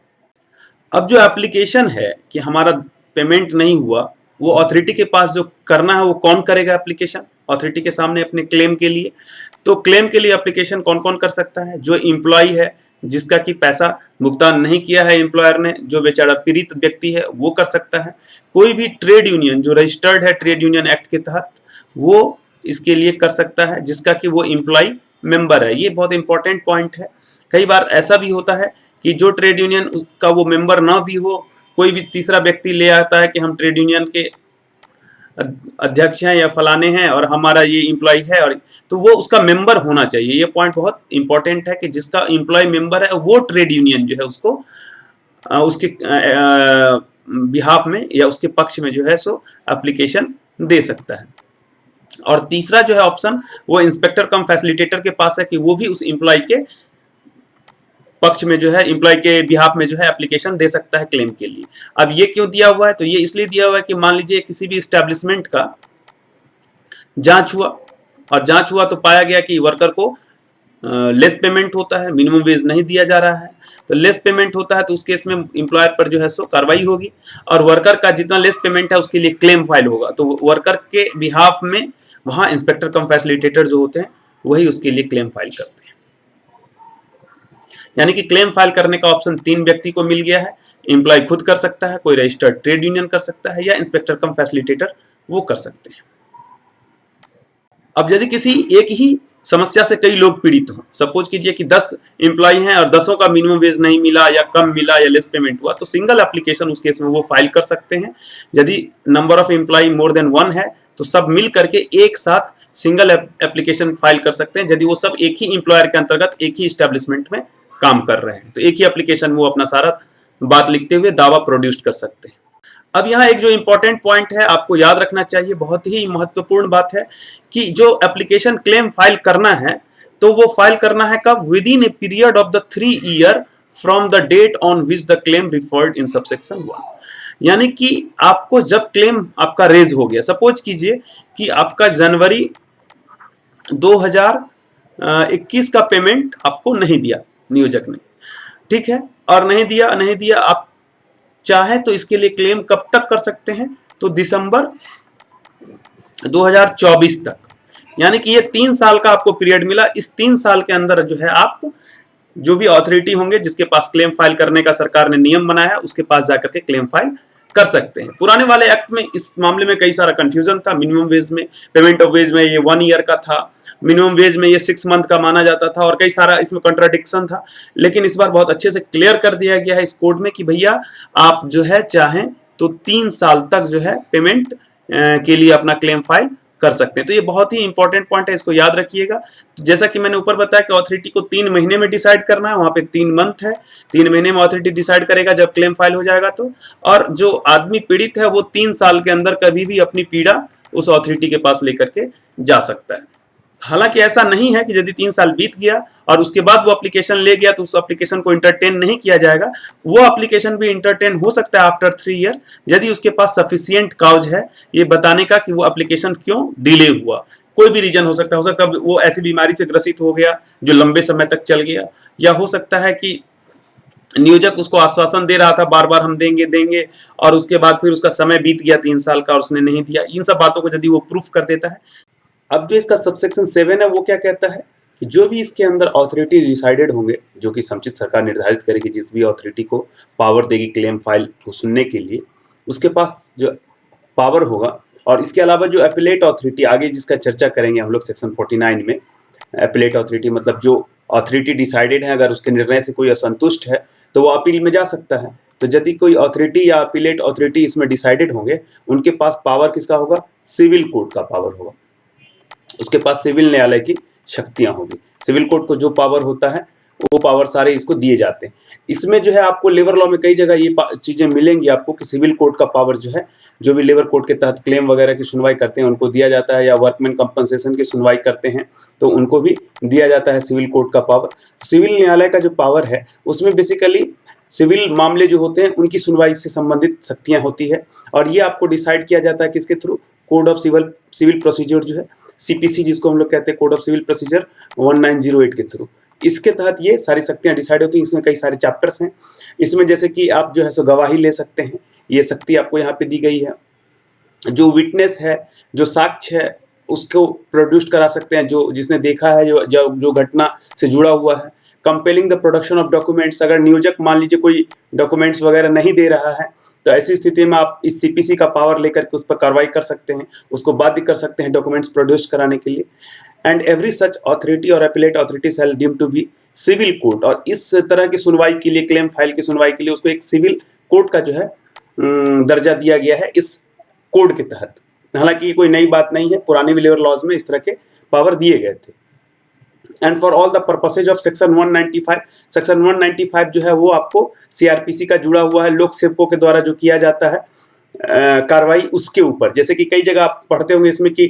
अब जो एप्लीकेशन है कि हमारा पेमेंट नहीं हुआ, वो अथॉरिटी के पास जो करना है वो कौन करेगा एप्लीकेशन अथॉरिटी के सामने अपने क्लेम के लिए। तो क्लेम के लिए एप्लीकेशन कौन कौन कर सकता है, जो एम्प्लॉय है जिसका कि पैसा भुगतान नहीं किया है एम्प्लॉयर ने, जो बेचारा पीड़ित व्यक्ति है वो कर सकता है, कोई भी ट्रेड यूनियन जो रजिस्टर्ड है ट्रेड यूनियन एक्ट के तहत वो इसके लिए कर सकता है जिसका कि वो एम्प्लॉय मेंबर है। ये बहुत इंपॉर्टेंट पॉइंट है। कई बार ऐसा भी होता है कि जो ट्रेड यूनियन का वो मेंबर ना भी हो, कोई भी तीसरा व्यक्ति ले आता है कि हम ट्रेड यूनियन के अध्यक्ष हैं या फलाने हैं और हमारा ये एम्प्लॉय है, और तो वो उसका मेंबर होना चाहिए। ये पॉइंट बहुत इंपॉर्टेंट है कि जिसका एम्प्लॉय मेंबर है वो ट्रेड यूनियन जो है उसको उसके बिहाफ में या उसके पक्ष में जो है सो एप्लीकेशन दे सकता है। और तीसरा जो है ऑप्शन वो इंस्पेक्टर कम फैसिलिटेटर के पास है कि वो भी उस एम्प्लॉय के पक्ष में जो है एम्प्लॉय के बिहाफ में जो है एप्लीकेशन दे सकता है क्लेम के लिए। अब ये क्यों दिया हुआ है, तो ये इसलिए दिया हुआ है कि मान लीजिए किसी भी एस्टेब्लिशमेंट का जांच हुआ और जांच हुआ तो पाया गया कि वर्कर को लेस पेमेंट होता है, मिनिमम वेज नहीं दिया जा रहा है, तो लेस पेमेंट होता है तो उस केस में एम्प्लॉयर पर जो है सो कार्रवाई होगी और वर्कर का जितना लेस पेमेंट है उसके लिए क्लेम फाइल होगा। तो वर्कर के बिहाफ में वहाँ इंस्पेक्टर कम फैसिलिटेटर जो होते हैं वही उसके लिए क्लेम फाइल करते हैं। यानी कि क्लेम फाइल करने का ऑप्शन 3 व्यक्ति को मिल गया है। एम्प्लॉय खुद कर सकता है, कोई रजिस्टर्ड ट्रेड यूनियन कर सकता है या इंस्पेक्टर कम फैसिलिटेटर वो कर सकते हैं। अब यदि किसी एक ही समस्या से कई लोग पीड़ित हों, सपोज कीजिए कि 10 एम्प्लॉय हैं और 10 का मिनिमम वेज नहीं मिला या कम मिला या लेस पेमेंट हुआ, तो सिंगल एप्लीकेशन उस केस में वो फाइल कर सकते हैं। यदि number of employee more than 1 है तो सब मिल करके एक साथ सिंगल एप्लीकेशन फाइल कर सकते हैं यदि वो सब एक ही एम्प्लॉयर के अंतर्गत एक ही एस्टेब्लिशमेंट में काम कर रहे हैं, तो एक ही एप्लीकेशन वो अपना सारा बात लिखते हुए दावा प्रोड्यूस कर सकते हैं। अब यहाँ एक जो इंपॉर्टेंट पॉइंट है आपको याद रखना चाहिए, बहुत ही महत्वपूर्ण बात है कि जो एप्लीकेशन क्लेम फाइल करना है तो वो फाइल करना है कब, within a period of the 3 year from the date on which the claim referred in subsection 1। यानी कि आपको जब क्लेम आपका रेज हो गया, सपोज कीजिए कि आपका जनवरी 2021 का पेमेंट आपको नहीं दिया नियोजक ने, ठीक है, और नहीं दिया आप चाहे तो इसके लिए क्लेम कब तक कर सकते हैं, तो दिसंबर 2024 तक। यानी कि ये 3 साल का आपको पीरियड मिला। इस 3 साल के अंदर जो है आप जो भी अथॉरिटी होंगे जिसके पास क्लेम फाइल करने का सरकार ने नियम बनाया है उसके पास जाकर के क्लेम फाइल कर सकते हैं। पुराने वाले एक्ट में इस मामले में कई सारा कंफ्यूजन था। मिनिमम वेज में, पेमेंट ऑफ वेज में ये 1 ईयर का था, मिनिमम वेज में ये 6 मंथ का माना जाता था और कई सारा इसमें कॉन्ट्राडिक्शन था। लेकिन इस बार बहुत अच्छे से क्लियर कर दिया गया है इस कोड में कि भैया आप जो है चाहें तो 3 साल तक जो है पेमेंट के लिए अपना क्लेम फाइल कर सकते हैं। तो ये बहुत ही इंपॉर्टेंट पॉइंट है, इसको याद रखिएगा। तो जैसा कि मैंने ऊपर बताया कि अथॉरिटी को 3 महीने में डिसाइड करना है, वहां पे 3 मंथ है, 3 महीने में अथॉरिटी डिसाइड करेगा जब क्लेम फाइल हो जाएगा तो। और जो आदमी पीड़ित है वो 3 साल के अंदर कभी भी अपनी पीड़ा उस अथॉरिटी के पास लेकर के जा सकता है। हालांकि ऐसा नहीं है कि यदि 3 साल बीत गया और उसके बाद वो एप्लीकेशन ले गया तो उस एप्लीकेशन को इंटरटेन नहीं किया जाएगा। वो एप्लीकेशन भी इंटरटेन हो सकता है आफ्टर 3 ईयर, यदि उसके पास सफिशिएंट काउज है ये बताने का कि वो एप्लीकेशन क्यों डिले हुआ। कोई भी रीजन हो सकता है वो ऐसी बीमारी से ग्रसित हो गया जो लंबे समय तक चल गया, या हो सकता है कि नियोजक उसको आश्वासन दे रहा था बार बार हम देंगे देंगे, और उसके बाद फिर उसका समय बीत गया 3 साल का और उसने नहीं दिया। इन सब बातों को यदि वो प्रूफ कर देता है। अब जो इसका सबसेक्शन 7 है वो क्या कहता है कि जो भी इसके अंदर अथॉरिटी डिसाइडेड होंगे, जो कि समुचित सरकार निर्धारित करेगी, जिस भी अथॉरिटी को पावर देगी क्लेम फाइल को सुनने के लिए, उसके पास जो पावर होगा। और इसके अलावा जो अपीलेट अथॉरिटी, आगे जिसका चर्चा करेंगे हम लोग सेक्शन 49 में, अपीलेट अथॉरिटी मतलब जो अथॉरिटी डिसाइडेड है, अगर उसके निर्णय से कोई असंतुष्ट है तो वो अपील में जा सकता है। तो यदि कोई अथॉरिटी या अपीलेट अथॉरिटी इसमें डिसाइडेड होंगे, उनके पास पावर किसका होगा? सिविल कोर्ट का पावर होगा। उसके पास सिविल न्यायालय की शक्तियां होगी। सिविल कोर्ट को जो पावर होता है वो पावर सारे इसको दिए जाते हैं। इसमें जो है आपको लेबर लॉ में कई जगह ये चीजें मिलेंगी आपको कि सिविल कोर्ट का पावर जो है, जो भी लेबर कोर्ट के तहत क्लेम वगैरह की सुनवाई करते हैं उनको दिया जाता है, या वर्कमैन कंपनसेशन की सुनवाई करते हैं तो उनको भी दिया जाता है सिविल कोर्ट का पावर। सिविल न्यायालय का जो पावर है उसमें बेसिकली सिविल मामले जो होते हैं उनकी सुनवाई से संबंधित शक्तियां होती है, और ये आपको डिसाइड किया जाता है किसके through? Code of civil procedure जो है, सीपीसी जिसको हम लोग कहते हैं, कोड ऑफ सिविल प्रोसीजर 1908 के थ्रू। इसके तहत ये सारी शक्तियां डिसाइड होती हैं। इसमें कई सारे चैप्टर्स हैं। इसमें जैसे कि आप जो है सो गवाही ले सकते हैं, ये शक्ति आपको यहाँ पे दी गई है। जो विटनेस है, जो साक्ष्य है, उसको प्रोड्यूस करा सकते हैं, जो जिसने देखा है, जो घटना से जुड़ा हुआ है। Compelling the production of documents, अगर नियोजक मान लीजिए कोई डॉक्यूमेंट्स वगैरह नहीं दे रहा है तो ऐसी स्थिति में आप इस सीपीसी का पावर लेकर के उस पर कार्रवाई कर सकते हैं, उसको बाध्य कर सकते हैं डॉक्यूमेंट्स प्रोड्यूस कराने के लिए। एंड एवरी सच अथॉरिटी और appellate authority shall deem to be civil court, और इस तरह की सुनवाई के लिए, क्लेम फाइल की सुनवाई के लिए उसको एक सिविल कोर्ट का जो है दर्जा दिया गया है इस कोड के तहत। हालांकि ये कोई नई बात नहीं है, पुराने लेबर लॉज में इस तरह के पावर दिए गए थे। And for all the purposes of section 195, section 195 जो है वो आपको सीआरपीसी का जुड़ा हुआ है, लोक सेवकों के द्वारा जो किया जाता है कार्रवाई उसके ऊपर। जैसे कि कई जगह आप पढ़ते होंगे इसमें कि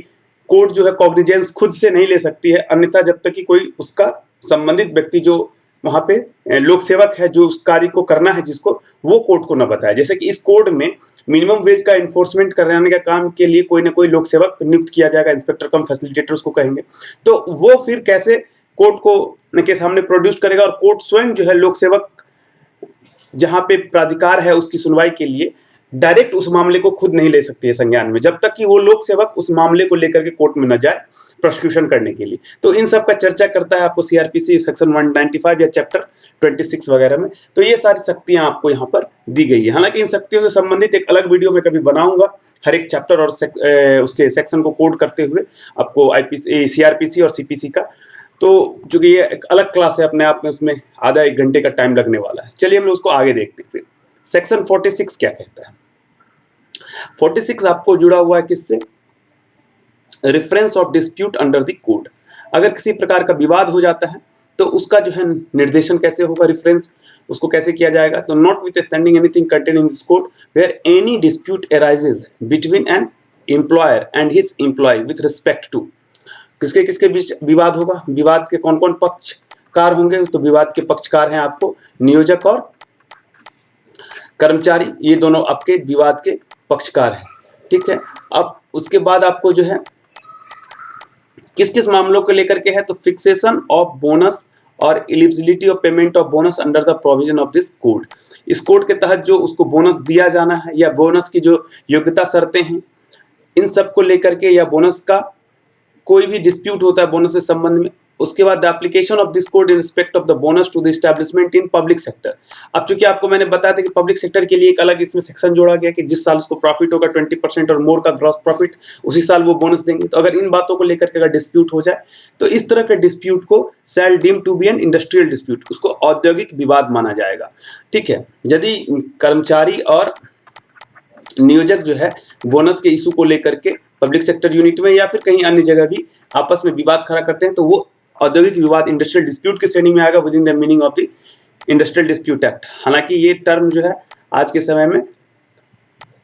कोर्ट जो है कॉग्निजेंस खुद से नहीं ले सकती है, अन्यथा जब तक कि कोई उसका संबंधित व्यक्ति जो वहां पे लोक सेवक है, जो उस कार्य को करना है जिसको, वो कोर्ट को न बताए। जैसे कि इस कोड में मिनिमम वेज का इन्फोर्समेंट कराने का काम के लिए कोई ना कोई लोक सेवक नियुक्त किया जाएगा, इंस्पेक्टर कम फैसिलिटेटर उसको कहेंगे। तो वो फिर कैसे कोर्ट को के सामने प्रोड्यूस करेगा, और कोर्ट स्वयं जो है लोक सेवक जहां पे प्राधिकार है उसकी सुनवाई के लिए डायरेक्ट उस मामले को खुद नहीं ले सकती है संज्ञान में, जब तक कि वो लोक सेवक उस मामले को लेकर के कोर्ट में न जाए प्रोसिक्यूशन करने के लिए। तो इन सब का चर्चा करता है आपको सीआरपीसी सेक्शन 195 या चैप्टर 26 वगैरह में। तो ये सारी शक्तियां आपको यहाँ पर दी गई है। हालांकि इन शक्तियों से संबंधित एक अलग वीडियो में कभी बनाऊंगा, हर एक चैप्टर और उसके सेक्शन को कोड करते हुए आपको आईपीसी, सीआरपीसी और सीपीसी का। तो चूंकि ये एक अलग क्लास है अपने आप में, उसमें आधा 1 घंटे का टाइम लगने वाला है। चलिए हम लोग उसको आगे देखते हैं। फिर सेक्शन 46 क्या कहता है? 46 आपको जुड़ा हुआ है किससे? Reference of dispute under the code. अगर किसी प्रकार का विवाद हो जाता है तो उसका जो है निर्देशन कैसे होगा, रेफरेंस उसको कैसे किया जाएगा? तो notwithstanding anything contained in this code where any dispute arises between an employer and his employee with respect to. किसके किसके बीच विवाद होगा? विवाद के कौन कौन पक्षकार होंगे? तो विवाद के पक्षकार हैं आपको नियोजक और कर्मचारी, ये दोनों आपके विवाद के पक्षकार हैं। ठीक है। अब उसके बाद आपको जो है किस किस मामलों को लेकर के है? तो फिक्सेशन ऑफ बोनस और eligibility of payment of bonus under the provision of this code. इस कोड के तहत जो उसको बोनस दिया जाना है या बोनस की जो योग्यता शर्तें हैं, इन सब को लेकर के, या बोनस का कोई भी डिस्प्यूट होता है बोनस से संबंध में। उसके बाद the application of this code in respect of the bonus to the establishment in public sector. अब चूंकि आपको मैंने बताया था कि पब्लिक सेक्टर के लिए एक अलग इसमें सेक्शन जोड़ा गया कि जिस साल उसको प्रॉफिट होगा 20% और मोर का ग्रॉस प्रॉफिट, उसी साल वो बोनस देंगे। तो अगर इन बातों को लेकर के अगर डिस्प्यूट हो जाए तो इस तरह के डिस्प्यूट को shall deem to be an industrial dispute, उसको औद्योगिक विवाद माना जाएगा। ठीक है। यदि कर्मचारी और नियोजक जो है बोनस के इशू को लेकर के पब्लिक सेक्टर यूनिट में या फिर कहीं अन्य जगह भी आपस में विवाद खड़ा करते हैं, तो वो औद्योगिक विवाद इंडस्ट्रियल डिस्प्यूट की श्रेणी में आएगा with in the meaning of the industrial dispute act. हालांकि ये टर्म जो है आज के समय में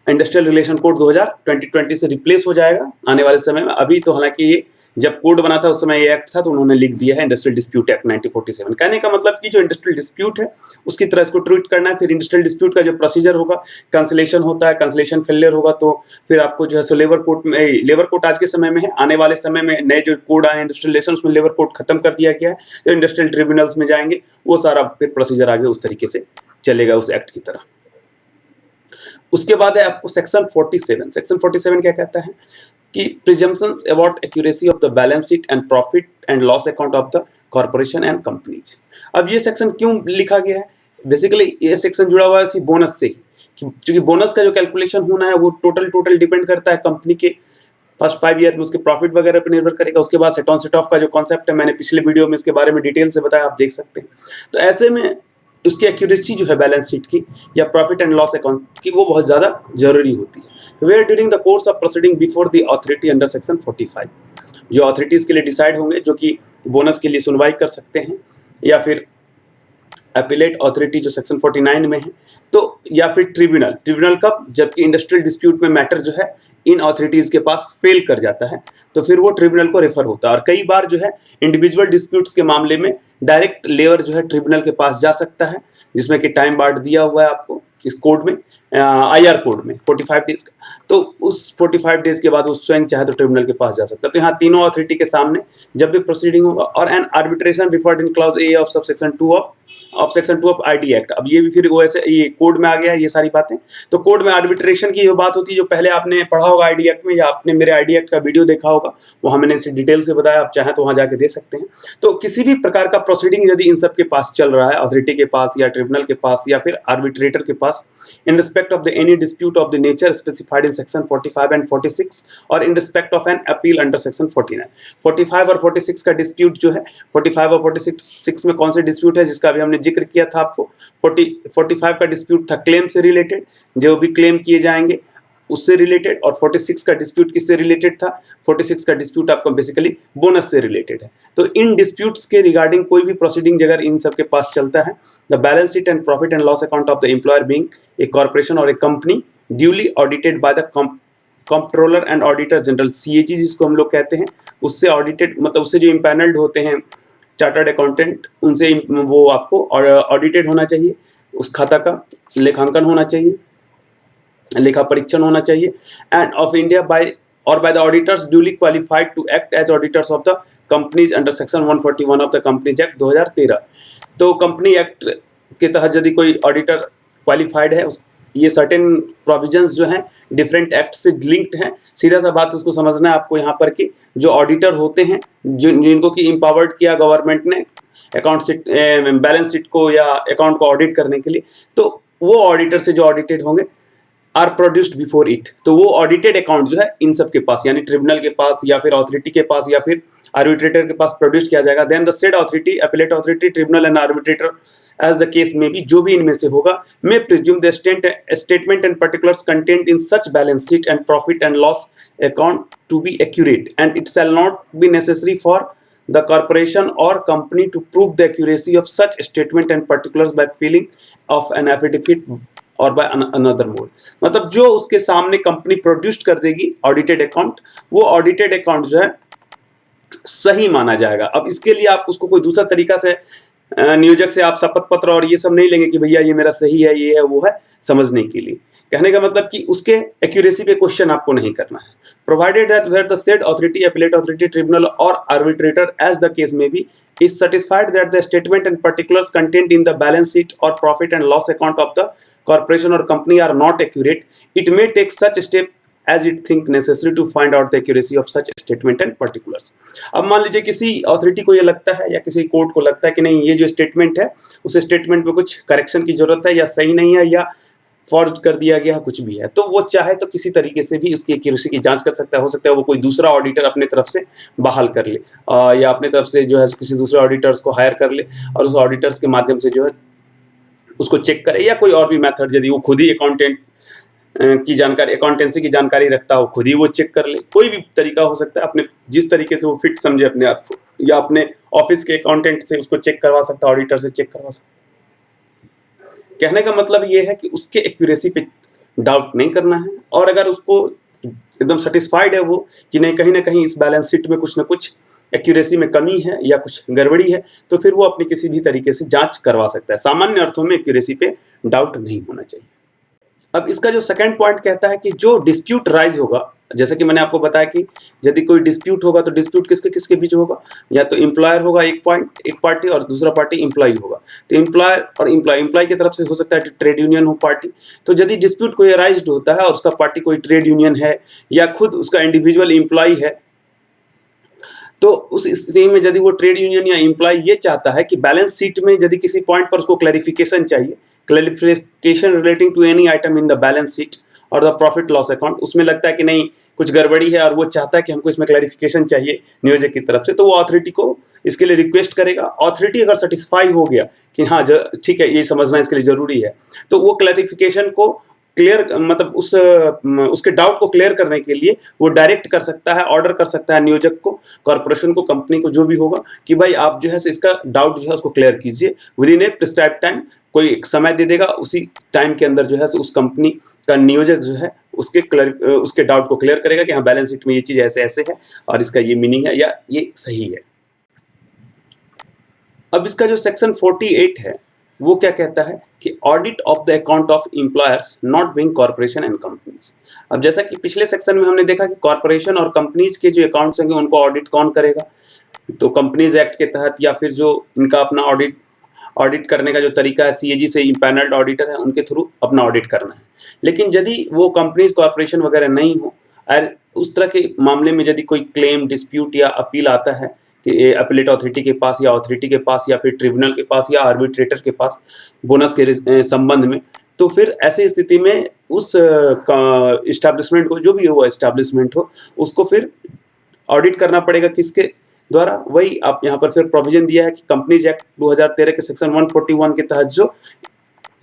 इंडस्ट्रियल रिलेशन कोड 2020 से रिप्लेस हो जाएगा आने वाले समय में। अभी तो हालांकि ये जब कोड बना था उस समय ये एक्ट था, तो उन्होंने लिख दिया है इंडस्ट्रियल डिस्प्यूट एक्ट 1947। कहने का मतलब कि जो इंडस्ट्रियल डिस्प्यूट है उसकी तरह इसको ट्रीट करना है। फिर इंडस्ट्रियल डिस्प्यूट का जो प्रोसीजर होगा, कैंसिलेशन होता है, कैंसिलेशन फेलियर होगा तो फिर आपको जो है सो लेबर कोर्ट आज के समय में है, आने वाले समय में नए जो कोड आए हैं इंडस्ट्रियल रिलेशन उसमें लेबर कोर्ट खत्म कर दिया गया है, तो इंडस्ट्रियल ट्रिब्यूनल्स में जाएंगे, वो सारा फिर प्रोसीजर आगे उस तरीके से चलेगा उस एक्ट की तरह। उसके बाद है आपको सेक्शन 47। सेक्शन 47 क्या कहता है कि presumptions about accuracy of the balance sheet and profit and loss account of the corporation and companies. अब ये सेक्शन क्यों लिखा गया है? बेसिकली ये सेक्शन जुड़ा हुआ है इसी बोनस से ही, क्योंकि बोनस का जो कैलकुलेशन होना है वो टोटल डिपेंड करता है कंपनी के फर्स्ट 5 ईयर में उसके प्रॉफिट वगैरह पर निर्भर करेगा। उसके बाद सेट ऑन सेट ऑफ का जो कॉन्सेप्ट है, मैंने पिछले वीडियो में इसके बारे में डिटेल से बताया, आप देख सकते हैं। तो ऐसे में उसकी एक्यूरेसी जो है बैलेंस शीट की या प्रॉफिट एंड लॉस अकाउंट की वो बहुत ज़्यादा जरूरी होती है। Where during the course of proceeding before the authority under section 45, जो अथॉरिटीज के लिए डिसाइड होंगे, जो कि बोनस के लिए सुनवाई कर सकते हैं, या फिर अपीलेट अथॉरिटी जो सेक्शन 49 में है, तो या फिर ट्रिब्यूनल कब? जबकि इंडस्ट्रियल डिस्प्यूट में मैटर जो है इन अथॉरिटीज के पास फेल कर जाता है, तो फिर वो ट्रिब्यूनल को रेफर होता है। और कई बार जो है इंडिविजुअल डिस्प्यूट्स के मामले में डायरेक्ट लेबर जो है ट्रिब्यूनल के पास जा सकता है, जिसमें कि टाइम बार्ड दिया हुआ है आपको इस कोड में, IR कोड में 45 डेज का। तो उस 45 डेज के बाद वो स्वयं चाहे तो ट्रिब्यूनल के पास जा सकता है। तो यहाँ तीनों अथॉरिटी के सामने जब भी प्रोसीडिंग होगा, और N arbitration referred in clause A of section 2 of ID act. अब ये भी फिर वो ऐसे ये कोड में आ गया है ये सारी बातें। तो कोड में आर्बिट्रेशन की जो बात होती है, जो पहले आपने पढ़ा होगा ID एक्ट में, या आपने मेरे ID एक्ट का वीडियो देखा होगा, वहाँ मैंने इसे डिटेल से बताया, आप चाहें तो वहाँ जाके दे सकते हैं। तो किसी भी प्रकार का प्रोसीडिंग यदि इन सब के पास चल रहा है, अथॉरिटी के पास या ट्रिब्यूनल के पास या फिर आर्बिट्रेटर के पास, in respect of the any dispute of the nature specified in section 45 and 46 और in respect of an appeal under section 49। 45 और 46 का डिस्प्यूट जो है, 45 और 46 में कौन से डिस्प्यूट है जिसका अभी हमने जिक्र किया था आपको। 45 का डिस्प्यूट था क्लेम से रिलेटेड, जो भी क्लेम किए जाएंगे उससे रिलेटेड, और 46 का डिस्प्यूट किससे रिलेटेड था? 46 का डिस्प्यूट आपको बेसिकली बोनस से रिलेटेड है। तो इन डिस्प्यूट्स के रिगार्डिंग कोई भी प्रोसीडिंग अगर इन सब के पास चलता है, the balance sheet and profit and loss account of the employer being a corporation or a company duly audited by the controller and auditor general, CAG जिसको हम लोग कहते हैं, उससे ऑडिटेड, मतलब उससे जो इम्पैनल्ड होते हैं चार्टर्ड अकाउंटेंट, उनसे वो आपको ऑडिटेड होना चाहिए, उस खाता का लेखांकन होना चाहिए, लेखा परीक्षण होना चाहिए, and of India by the auditors duly qualified to act as auditors of the companies under section 141 of the companies act 2013। तो कंपनी एक्ट के तहत यदि कोई ऑडिटर क्वालिफाइड है, ये सर्टेन प्रोविजंस जो हैं डिफरेंट एक्ट से लिंक्ड हैं। सीधा सा बात उसको समझना है आपको यहाँ पर कि जो ऑडिटर होते हैं, जिनको कि इम्पावर्ड किया गवर्नमेंट ने अकाउंट शीट, बैलेंस शीट को या अकाउंट को ऑडिट करने के लिए, तो वो ऑडिटर से जो ऑडिटेड होंगे आर प्रोड्यूस्ड बिफोर इट, तो वो ऑडिटेड अकाउंट जो है इन सब के पास, यानी ट्रिब्यूनल के पास या फिर अथॉरिटी के पास या फिर आर्बिट्रेटर के पास प्रोड्यूस किया जाएगा। Then the said authority, appellate authority, tribunal and arbitrator as the case में भी, जो भी इनमें से होगा, may presume the statement and particulars contained in such balance sheet and profit and loss account to be accurate, and it shall not be necessary for the corporation or company to prove the accuracy of such statement and particulars by filing of an affidavit or by another mode। मतलब जो उसके सामने company produce कर देगी audited account, वो audited account जो है सही माना जाएगा। अब इसके लिए आप उसको कोई दूसरा तरीका से नियोजक से आप शपथ पत्र और ये सब नहीं लेंगे कि भैया ये मेरा सही है, ये है, वो है, समझने के लिए। कहने का मतलब कि उसके एक्यूरेसी पे क्वेश्चन आपको नहीं करना है। Provided that where the said authority, appellate authority, tribunal और arbitrator as the case may be is satisfied that the statement and particulars contained in the balance sheet or profit and loss account of the corporation or company are not accurate, it may take such step as it think necessary to find out the accuracy of such statement and particulars। अब मान लीजिए किसी authority को ये लगता है या किसी कोर्ट को लगता है कि नहीं, ये जो स्टेटमेंट है उस स्टेटमेंट में कुछ करेक्शन की जरूरत है, या सही नहीं है, या फॉर्ज कर दिया गया, कुछ भी है, तो वो चाहे तो किसी तरीके से भी उसकी एक्यूरेसी की जांच कर सकता है। हो सकता है वो कोई दूसरा ऑडिटर अपने तरफ से बहाल कर ले, या अपने तरफ से जो है किसी दूसरे ऑडिटर्स को हायर कर ले और उस ऑडिटर्स के माध्यम से जो है उसको चेक करे, या कोई और भी मेथड, यदि वो खुद ही अकाउंटेंट की जानकारी, अकाउंटेंसी की जानकारी रखता हो, खुद ही वो चेक कर ले। कोई भी तरीका हो सकता है, अपने जिस तरीके से वो फिट समझे अपने आप को, या अपने ऑफिस के अकाउंटेंट से उसको चेक करवा सकता है, ऑडिटर से चेक करवा सकता है। कहने का मतलब ये है कि उसके एक्यूरेसी पे डाउट नहीं करना है, और अगर उसको एकदम सेटिस्फाइड है वो कि नहीं, कहीं ना कहीं इस बैलेंस शीट में कुछ ना कुछ एक्यूरेसी में कमी है या कुछ गड़बड़ी है, तो फिर वो अपनी किसी भी तरीके से जांच करवा सकता है। सामान्य अर्थों में एक्यूरेसी पे डाउट नहीं होना चाहिए। अब इसका जो सेकंड पॉइंट कहता है कि जो डिस्प्यूट राइज होगा, जैसे कि मैंने आपको बताया कि यदि कोई डिस्प्यूट होगा तो डिस्प्यूट किसके किसके बीच होगा, या तो एम्प्लॉयर होगा एक पार्टी, और दूसरा पार्टी एम्प्लॉय होगा। तो एम्प्लॉयर और एम्प्लॉय की तरफ से हो सकता है ट्रेड यूनियन हो पार्टी। तो यदि डिस्प्यूट कोई राइज होता है और उसका पार्टी कोई ट्रेड यूनियन है या खुद उसका इंडिविजुअल एम्प्लॉय है, तो उस स्थिति में यदि वो ट्रेड यूनियन या एम्प्लॉय ये चाहता है कि बैलेंस शीट में यदि किसी पॉइंट पर उसको क्लैरिफिकेशन चाहिए, clarification relating to any item in the balance sheet और द प्रॉफिट लॉस अकाउंट, उसमें लगता है कि नहीं कुछ गड़बड़ी है और वो चाहता है कि हमको इसमें क्लैरिफिकेशन चाहिए नियोजक की तरफ से, तो वो अथॉरिटी को इसके लिए रिक्वेस्ट करेगा। अथॉरिटी अगर सेटिस्फाई हो गया कि हाँ ठीक है, ये समझना इसके लिए जरूरी है, तो वो क्लैरिफिकेशन को क्लियर, मतलब उसके डाउट को क्लियर करने के लिए वो डायरेक्ट कर सकता है, ऑर्डर कर सकता है नियोजक को, कॉर्पोरेशन को, कंपनी को, जो भी होगा, कि भाई आप जो है इसका डाउट जो है उसको क्लियर कीजिए with in A prescribe time. कोई एक समय दे देगा, उसी टाइम के अंदर जो है उस कंपनी का नियोजक जो है उसके डाउट को क्लियर करेगा कि हाँ बैलेंस शीट में ये चीज ऐसे ऐसे है और इसका ये मीनिंग है या ये सही है। अब इसका जो सेक्शन 48 है वो क्या कहता है कि audit of the account of employers not being corporation and companies. अब जैसा कि पिछले सेक्शन में हमने देखा कि कॉर्पोरेशन और कंपनीज के जो अकाउंट्स होंगे उनको ऑडिट कौन करेगा, तो कंपनीज एक्ट के तहत, या फिर जो इनका अपना ऑडिट करने का जो तरीका है, सीएजी से इम्पैनल्ड ऑडिटर है उनके थ्रू अपना ऑडिट करना है। लेकिन यदि वो कंपनीज कॉर्पोरेशन वगैरह नहीं हो, और उस तरह के मामले में यदि कोई क्लेम, डिस्प्यूट या अपील आता है कि अपीलेट अथॉरिटी के पास या अथॉरिटी के पास या फिर ट्रिब्यूनल के पास या आर्बिट्रेटर के पास बोनस के संबंध में, तो फिर ऐसी स्थिति में उस इस्टेब्लिशमेंट को, जो भी हो इस्टेब्लिशमेंट हो, उसको फिर ऑडिट करना पड़ेगा किसके द्वारा। वही आप यहाँ पर फिर प्रोविजन दिया है कि कंपनीज एक्ट 2013 के सेक्शन 141 के तहत जो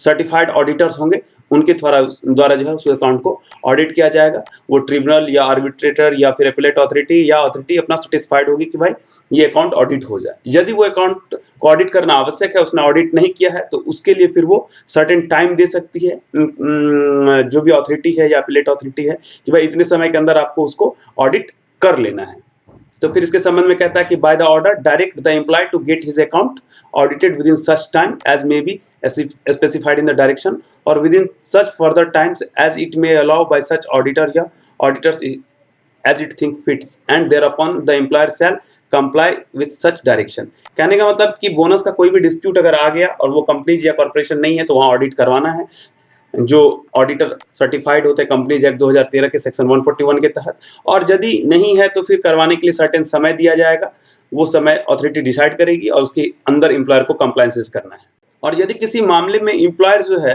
सर्टिफाइड ऑडिटर्स होंगे उनके द्वारा जो है उस अकाउंट को ऑडिट किया जाएगा। वो ट्रिब्यूनल या आर्बिट्रेटर या फिर अपीलेट अथॉरिटी या अथॉरिटी अपना सेटिस्फाइड होगी कि भाई ये अकाउंट ऑडिट हो जाए। यदि वो अकाउंट को ऑडिट करना आवश्यक है, उसने ऑडिट नहीं किया है, तो उसके लिए फिर वो सर्टेन टाइम दे सकती है जो भी अथॉरिटी है या अपीलेट अथॉरिटी है कि भाई इतने समय के अंदर आपको उसको ऑडिट कर लेना है। तो फिर इसके संबंध में कहता है कि by the order direct the employee to get his account audited within such time as may be specified in the direction or within such further times as it may allow by such auditor या auditors as it think fits and thereupon the employer shall comply with such direction। कहने का मतलब कि bonus का कोई भी dispute अगर आ गया और वो कंपनीज या कॉर्पोरेशन नहीं है, तो वहाँ ऑडिट करवाना है। जो ऑडिटर सर्टिफाइड होते हैं कंपनीज एक्ट 2013 के सेक्शन 141 के तहत, और यदि नहीं है तो फिर करवाने के लिए सर्टेन समय दिया जाएगा। वो समय अथॉरिटी डिसाइड करेगी और उसके अंदर एम्प्लॉयर को कंप्लायंसेस करना है। और यदि किसी मामले में एम्प्लॉयर जो है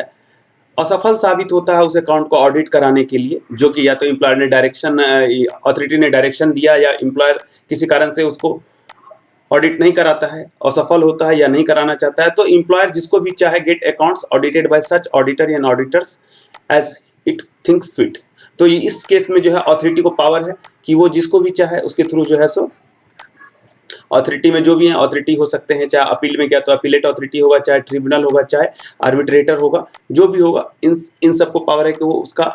असफल साबित होता है उस अकाउंट को ऑडिट कराने के लिए, जो कि या तो एम्प्लॉयर ने डायरेक्शन, अथॉरिटी ने डायरेक्शन दिया, या एम्प्लॉयर किसी कारण से उसको ऑडिट नहीं कराता है, असफल होता है या नहीं कराना चाहता है, तो एम्प्लॉयर जिसको भी चाहे get accounts audited by such auditor and auditors as it thinks fit. तो इस केस में जो है अथॉरिटी को पावर है कि वो जिसको भी चाहे उसके थ्रू जो है सो, अथॉरिटी में जो भी है अथॉरिटी हो सकते हैं, चाहे अपील में गया तो अपीलेट अथॉरिटी होगा, चाहे ट्रिब्यूनल होगा, चाहे आर्बिट्रेटर होगा, जो भी होगा, इन सबको पावर है कि वो उसका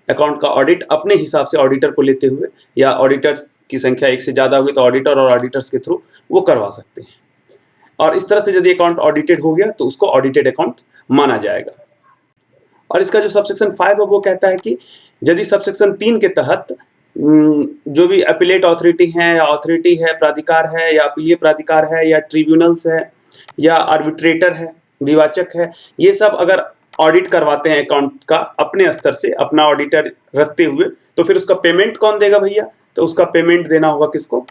अकाउंट का ऑडिट अपने हिसाब से ऑडिटर को लेते हुए, या ऑडिटर्स की संख्या एक से ज़्यादा होगी तो ऑडिटर और ऑडिटर्स के थ्रू वो करवा सकते हैं। और इस तरह से यदि अकाउंट ऑडिटेड हो गया तो उसको ऑडिटेड अकाउंट माना जाएगा। और इसका जो सबसेक्शन 5 है वो कहता है कि यदि सबसेक्शन 3 के तहत जो भी अपीलेट अथॉरिटी है, या अथॉरिटी है, प्राधिकार है, या अपीलीय प्राधिकार है, या ट्रिब्यूनल्स है, या आर्बिट्रेटर है, विवाचक है, ये सब अगर ऑडिट करवाते हैं अकाउंट का अपने स्तर से, अपना ऑडिटर रखते हुए, तो फिर उसका पेमेंट कौन देगा भैया? तो उसका पेमेंट देना होगा किसको?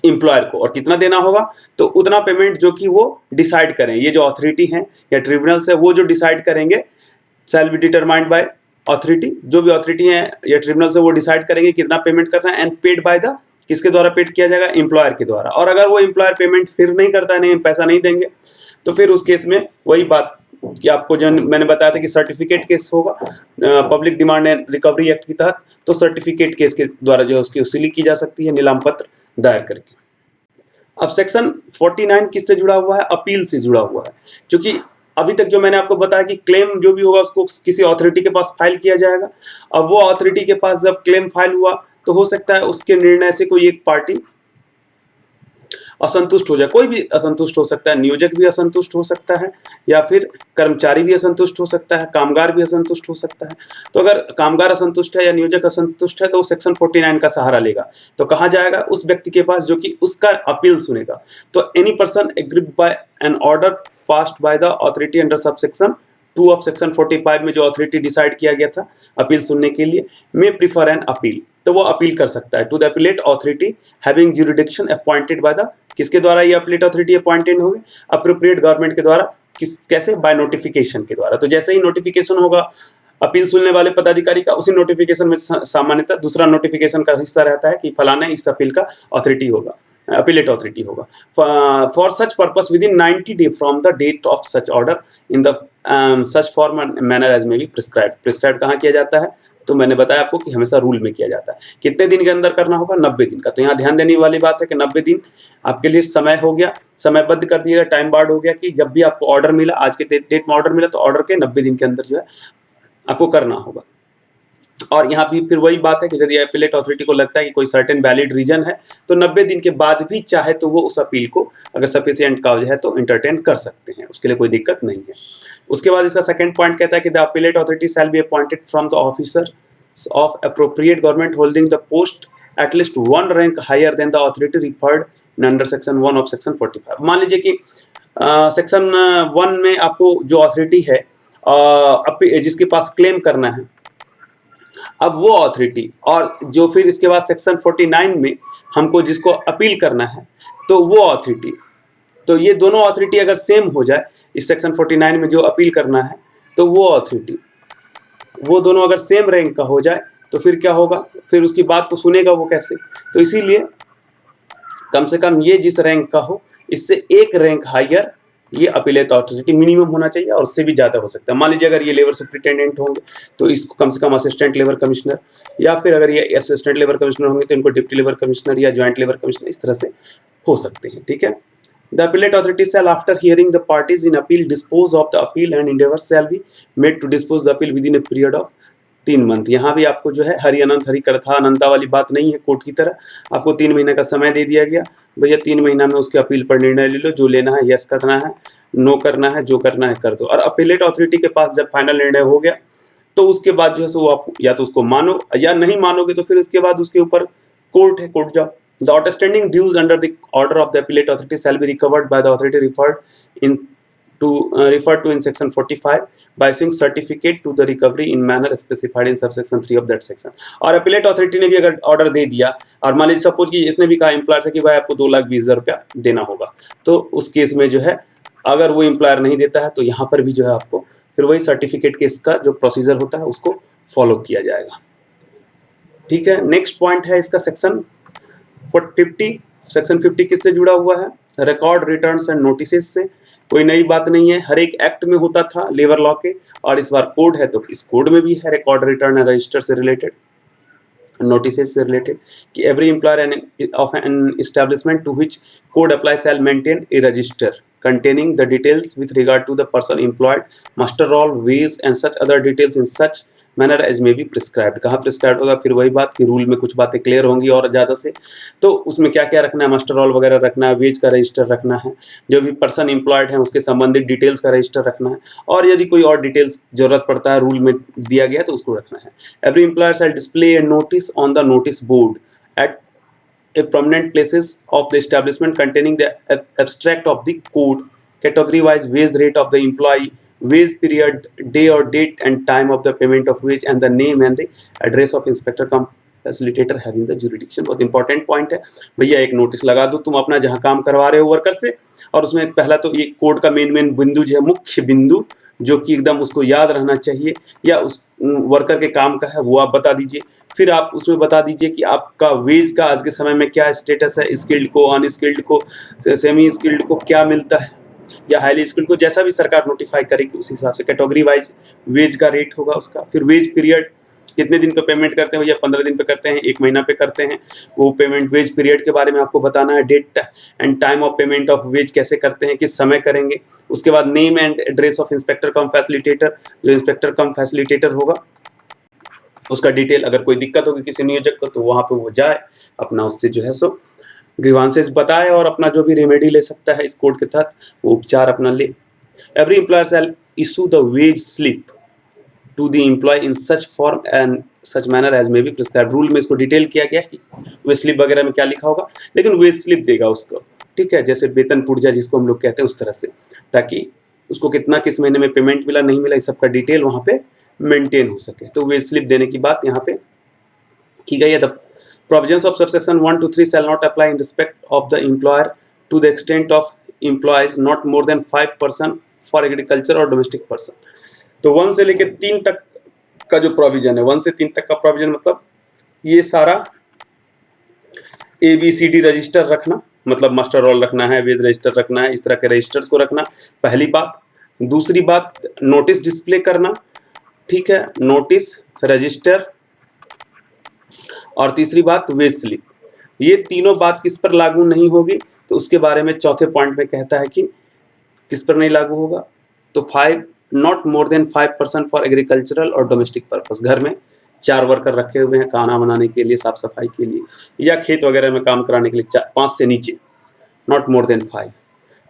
एम्प्लॉयर को। और कितना देना होगा? तो उतना पेमेंट जो कि वो डिसाइड करें, ये जो अथॉरिटी है या ट्रिब्यूनल्स है वो जो डिसाइड करेंगे, shall be determined by authority. जो भी अथॉरिटी है या ट्रिब्यूनल से वो डिसाइड करेंगे कितना पेमेंट करना है, एंड पेड बाय द, किसके द्वारा पेड किया जाएगा? एम्प्लॉयर के द्वारा। और अगर वो एम्प्लॉयर पेमेंट फिर नहीं करता है, नहीं पैसा नहीं देंगे, तो फिर उस केस में वही बात कि आपको जो मैंने बताया था कि सर्टिफिकेट केस होगा public demand and recovery act के तहत, तो सर्टिफिकेट केस के द्वारा जो है उसकी वसूली की जा सकती है नीलाम पत्र दायर करके। अब सेक्शन 49 किससे जुड़ा हुआ है? अपील से जुड़ा हुआ है, क्योंकि अभी तक जो मैंने आपको बताया कि क्लेम जो भी होगा उसको किसी अथॉरिटी के पास फाइल किया जाएगा। अब वो अथॉरिटी के पास जब क्लेम फाइल हुआ तो हो सकता है उसके निर्णय से कोई एक पार्टी असंतुष्ट हो जाए, कोई भी असंतुष्ट हो सकता है, नियोजक भी असंतुष्ट हो सकता है, या फिर कर्मचारी भी असंतुष्ट हो सकता है, कामगार भी असंतुष्ट हो सकता है। तो अगर कामगार असंतुष्ट है या नियोजक असंतुष्ट है तो वो सेक्शन 49 का सहारा लेगा। तो कहाँ जाएगा? उस व्यक्ति के पास जो कि उसका अपील सुनेगा। तो any person aggrieved by an order passed by the authority under subsection 2 of section 45 में जो अथॉरिटी डिसाइड किया गया था अपील सुनने के लिए, मे प्रीफर एन अपील, तो वो अपील कर सकता है to the appellate authority having jurisdiction appointed by the, किसके द्वारा ये अपीलेट अथॉरिटी अपॉइंटेड होगी? अप्रोप्रिएट गवर्नमेंट के द्वारा। कैसे? बाय नोटिफिकेशन के द्वारा। तो जैसे ही नोटिफिकेशन होगा अपील सुनने वाले पदाधिकारी का, उसी नोटिफिकेशन में सामान्यतः दूसरा नोटिफिकेशन का हिस्सा रहता है कि फलाना इस अपील का अथॉरिटी होगा, अपीलेट अथॉरिटी होगा। For such purpose within 90 day from the date of such order in the such form and manner as may be prescribe. Prescribe कहाँ किया जाता है? तो मैंने बताया आपको कि हमेशा रूल में किया जाता है। कितने दिन के अंदर करना होगा? 90 दिन का। तो यहाँ ध्यान देने वाली बात है कि 90 दिन आपके लिए समय हो गया, समयबद्ध कर दिएगा, टाइम बार्ड हो गया कि जब भी आपको ऑर्डर मिला, आज के डेट में ऑर्डर मिला तो ऑर्डर के 90 दिन के अंदर जो है आपको करना होगा। और यहाँ भी फिर वही बात है कि यदि अपीलेट अथॉरिटी को लगता है कि कोई सर्टेन वैलिड रीजन है तो 90 दिन के बाद भी चाहे तो वो उस अपील को अगर सफिशिएंट काउज है तो इंटरटेन कर सकते हैं, उसके लिए कोई दिक्कत नहीं है। उसके बाद इसका सेकंड पॉइंट कहता है कि the appellate authority shall be appointed from the officer of appropriate government holding the post at least 1 rank higher than the authority referred in under section 1 of section 45। मान लीजिए कि सेक्शन 1 में आपको जो authority है जिसके पास क्लेम करना है, अब वो अथॉरिटी और जो फिर इसके बाद सेक्शन 49 में हमको जिसको अपील करना है तो वो अथॉरिटी, तो ये दोनों अथॉरिटी अगर सेम हो जाए, इस सेक्शन 49 में जो अपील करना है तो वो अथॉरिटी, वो दोनों अगर सेम रैंक का हो जाए तो फिर क्या होगा? फिर उसकी बात को सुनेगा वो कैसे? तो इसीलिए कम से कम ये जिस रैंक का हो इससे एक रैंक हायर ये अपीलेट अथॉरिटी मिनिमम होना चाहिए, और उससे भी ज़्यादा हो सकता है। मान लीजिए अगर ये लेबर सुप्रिटेंडेंट होंगे तो इसको कम से कम असिस्टेंट लेबर कमिश्नर, या फिर अगर ये असिस्टेंट लेबर कमिश्नर होंगे तो इनको डिप्टी लेबर कमिश्नर या ज्वाइंट लेबर कमिश्नर, इस तरह से हो सकते हैं। ठीक है। The appellate authority shall after hearing the parties in appeal dispose of the appeal and endeavour shall be made to dispose the appeal within a period of 3 month. यहाँ भी आपको जो है हरि अनंत हरि करथा अनंता वाली बात नहीं है कोर्ट की तरह। आपको 3 महीने का समय दे दिया गया, भैया 3 महीना में उसके अपील पर निर्णय ले लो, जो लेना है यस करना है, नो करना है, जो करना है कर दो। और अपीलेट अथॉरिटी के पास जब फाइनल निर्णय हो गया तो उसके बाद जो है सो आप या तो उसको मानो या नहीं मानोगे तो फिर उसके बाद उसके ऊपर कोर्ट है, कोर्ट जाओ। The outstanding dues under the order of the appellate authority shall be recovered by the authority referred to in section 45 by issuing certificate to the recovery in manner specified in subsection 3 of that section। और appellate authority ने भी अगर order दे दिया और मान लीजिए suppose कि इसने भी कहा एम्प्लॉयर से कि भाई आपको 2,20,000 रुपया देना होगा, तो उस केस में जो है अगर वो एम्प्लॉयर नहीं देता है तो यहाँ पर भी जो है आपको फिर वही सर्टिफिकेट केस का जो प्रोसीजर होता है उसको फॉलो किया जाएगा। ठीक है। नेक्स्ट पॉइंट है इसका सेक्शन 50। सेक्शन 50 किससे जुड़ा हुआ है? रिकॉर्ड रिटर्न्स एंड नोटिसेस से। कोई नई बात नहीं है, हर एक एक्ट में होता था लेबर लॉ के, और इस बार कोड है तो इस कोड में भी है रिकॉर्ड रिटर्न एंड रजिस्टर से रिलेटेड, नोटिसेस से रिलेटेड कि every employer of an establishment to which code apply shall maintain a register containing the details with regard to the person employed, master roll, wage and such other details in such manner as may be prescribed। कहाँ prescribe होगा? फिर वही बात कि rule में कुछ बातें clear होंगी और ज़्यादा से, तो उसमें क्या क्या रखना है? मास्टर रोल वगैरह रखना है, वेज का रजिस्टर रखना है, जो भी पर्सन एम्प्लॉयड है उसके संबंधित डिटेल्स का रजिस्टर रखना है, और यदि कोई और डिटेल्स जरूरत पड़ता है रूल में दिया गया तो उसको रखना है। Every employer shall display a notice on the notice board at a prominent places of the establishment containing the abstract of the code, category wise wage rate of the employee, wage period, day or date and time of the payment of wage, and the name and the address of inspector cum facilitator having the jurisdiction। बहुत important point है भैया, एक notice लगा दो तुम अपना जहाँ काम करवा रहे हो वर्कर से, और उसमें पहला तो ये कोड का मेन बिंदु जो है, मुख्य बिंदु जो कि एकदम उसको याद रहना चाहिए या उस वर्कर के काम का है वो आप बता दीजिए। फिर आप उसमें बता दीजिए कि आपका वेज का आज के समय में क्या स्टेटस है, स्किल्ड को, अनस्किल्ड को, सेमी स्किल्ड को क्या मिलता है, या हाईली स्किल्ड को जैसा भी सरकार नोटिफाई करेगी उस हिसाब से कैटेगरी वाइज वेज का रेट होगा उसका। फिर वेज पीरियड कितने दिन पे पेमेंट करते हैं भैया, 15 दिन पे करते हैं, 1 महीना पे करते हैं, वो पेमेंट वेज पीरियड के बारे में आपको बताना है। Date and time of payment of wage कैसे करते हैं, किस समय करेंगे। उसके बाद name and address of inspector cum facilitator, जो इंस्पेक्टर कम फैसिलिटेटर होगा उसका डिटेल, अगर कोई दिक्कत होगी किसी नियोजक को तो वहाँ पे वो जाए अपना उससे जो है सो ग्रीवांसेस बताए और अपना जो भी रेमेडी ले सकता है इस कोड के तहत वो उपचार अपना ले। Every employer shall issue the wage slip to the employee in such form and such manner as may be prescribed. Rule में इसको डिटेल किया गया है कि वेज स्लिप वगैरह में क्या लिखा होगा, लेकिन वेज स्लिप देगा उसको, ठीक है, जैसे वेतन पुर्जा जिसको हम लोग कहते हैं उस तरह से, ताकि उसको कितना किस महीने में पेमेंट मिला नहीं मिला इस सब का डिटेल वहाँ पे मेंटेन हो सके। तो वेज स्लिप देने की बात यहाँ पे की गई है। The provisions of subsection 1 to 3 shall not apply in respect of the employer to the extent of employees not more than 5 person for agriculture और डोमेस्टिक पर्सन। तो 1 से लेकर 3 तक का जो प्रोविजन है, 1 से 3 तक का प्रोविजन मतलब ये सारा ABCD रजिस्टर रखना, मतलब मास्टर रोल रखना है, वेज रजिस्टर रखना है, इस तरह के रजिस्टर्स को रखना, पहली बात। दूसरी बात नोटिस डिस्प्ले करना, ठीक है, नोटिस रजिस्टर, और तीसरी बात वेज स्लिप। ये तीनों बात किस पर लागू नहीं होगी तो उसके बारे में चौथे पॉइंट में कहता है कि किस पर नहीं लागू होगा, तो 5 not more than 5% for agricultural और डोमेस्टिक पर्पस। घर में 4 वर्कर रखे हुए हैं खाना बनाने के लिए, साफ सफाई के लिए या खेत वगैरह में काम कराने के लिए, 5 से नीचे, नॉट मोर देन 5,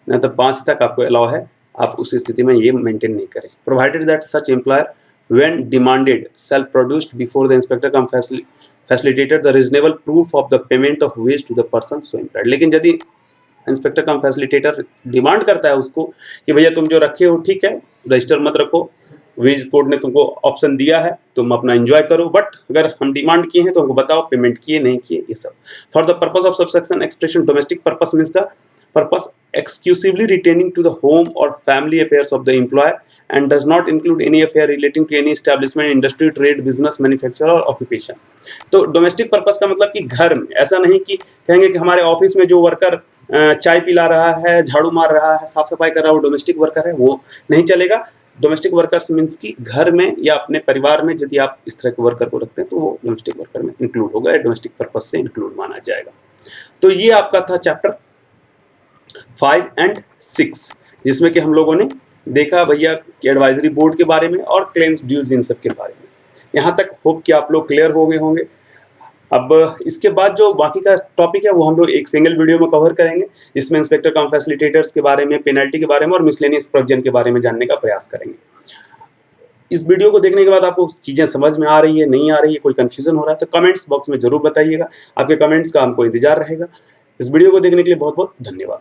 नहीं तो 5 तक आपको अलाउ है, आप उस स्थिति में ये मेंटेन नहीं करें। Provided that such employer when demanded shall produced before the inspector cum facilitator the reasonable proof of the payment of wage to the person so employed। लेकिन यदि इंस्पेक्टर कम फैसिलिटेटर डिमांड करता है उसको कि भैया तुम जो रखे हो ठीक है, रजिस्टर मत रखो, वेज कोड ने तुमको ऑप्शन दिया है, तुम अपना एंजॉय करो, बट अगर हम डिमांड किए हैं तो हमको बताओ पेमेंट किए नहीं किए, ये सब। For the purpose of subsection expression domestic purpose means the purpose exclusively retaining to the home or family affairs of the employer and does not include any affair relating to any establishment, industry, trade, business, manufacture or occupation। तो domestic purpose का मतलब कि घर में, ऐसा नहीं कि कहेंगे कि हमारे ऑफिस में जो वर्कर चाय पिला रहा है, झाड़ू मार रहा है, साफ सफाई कर रहा है, वो डोमेस्टिक वर्कर है, वो नहीं चलेगा। डोमेस्टिक वर्कर्स मीन्स कि घर में या अपने परिवार में यदि आप इस तरह के वर्कर को रखते हैं तो वो डोमेस्टिक वर्कर में इंक्लूड होगा या डोमेस्टिक पर्पस से इंक्लूड माना जाएगा। तो ये आपका था चैप्टर 5 and 6, जिसमें कि हम लोगों ने देखा भैया कि एडवाइजरी बोर्ड के बारे में और क्लेम्स ड्यूज इन सब के बारे में। यहाँ तक होप कि आप लोग क्लियर हो गए होंगे। अब इसके बाद जो बाकी का टॉपिक है वो हम लोग एक सिंगल वीडियो में कवर करेंगे, जिसमें इंस्पेक्टर कम फैसिलिटेटर्स के बारे में, पेनल्टी के बारे में और मिसलेनियस प्रोविजन के बारे में जानने का प्रयास करेंगे। इस वीडियो को देखने के बाद आपको चीज़ें समझ में आ रही है, नहीं आ रही है, कोई कन्फ्यूजन हो रहा है तो कमेंट्स बॉक्स में जरूर बताइएगा। आपके कमेंट्स का हमको इंतजार रहेगा। इस वीडियो को देखने के लिए बहुत बहुत धन्यवाद।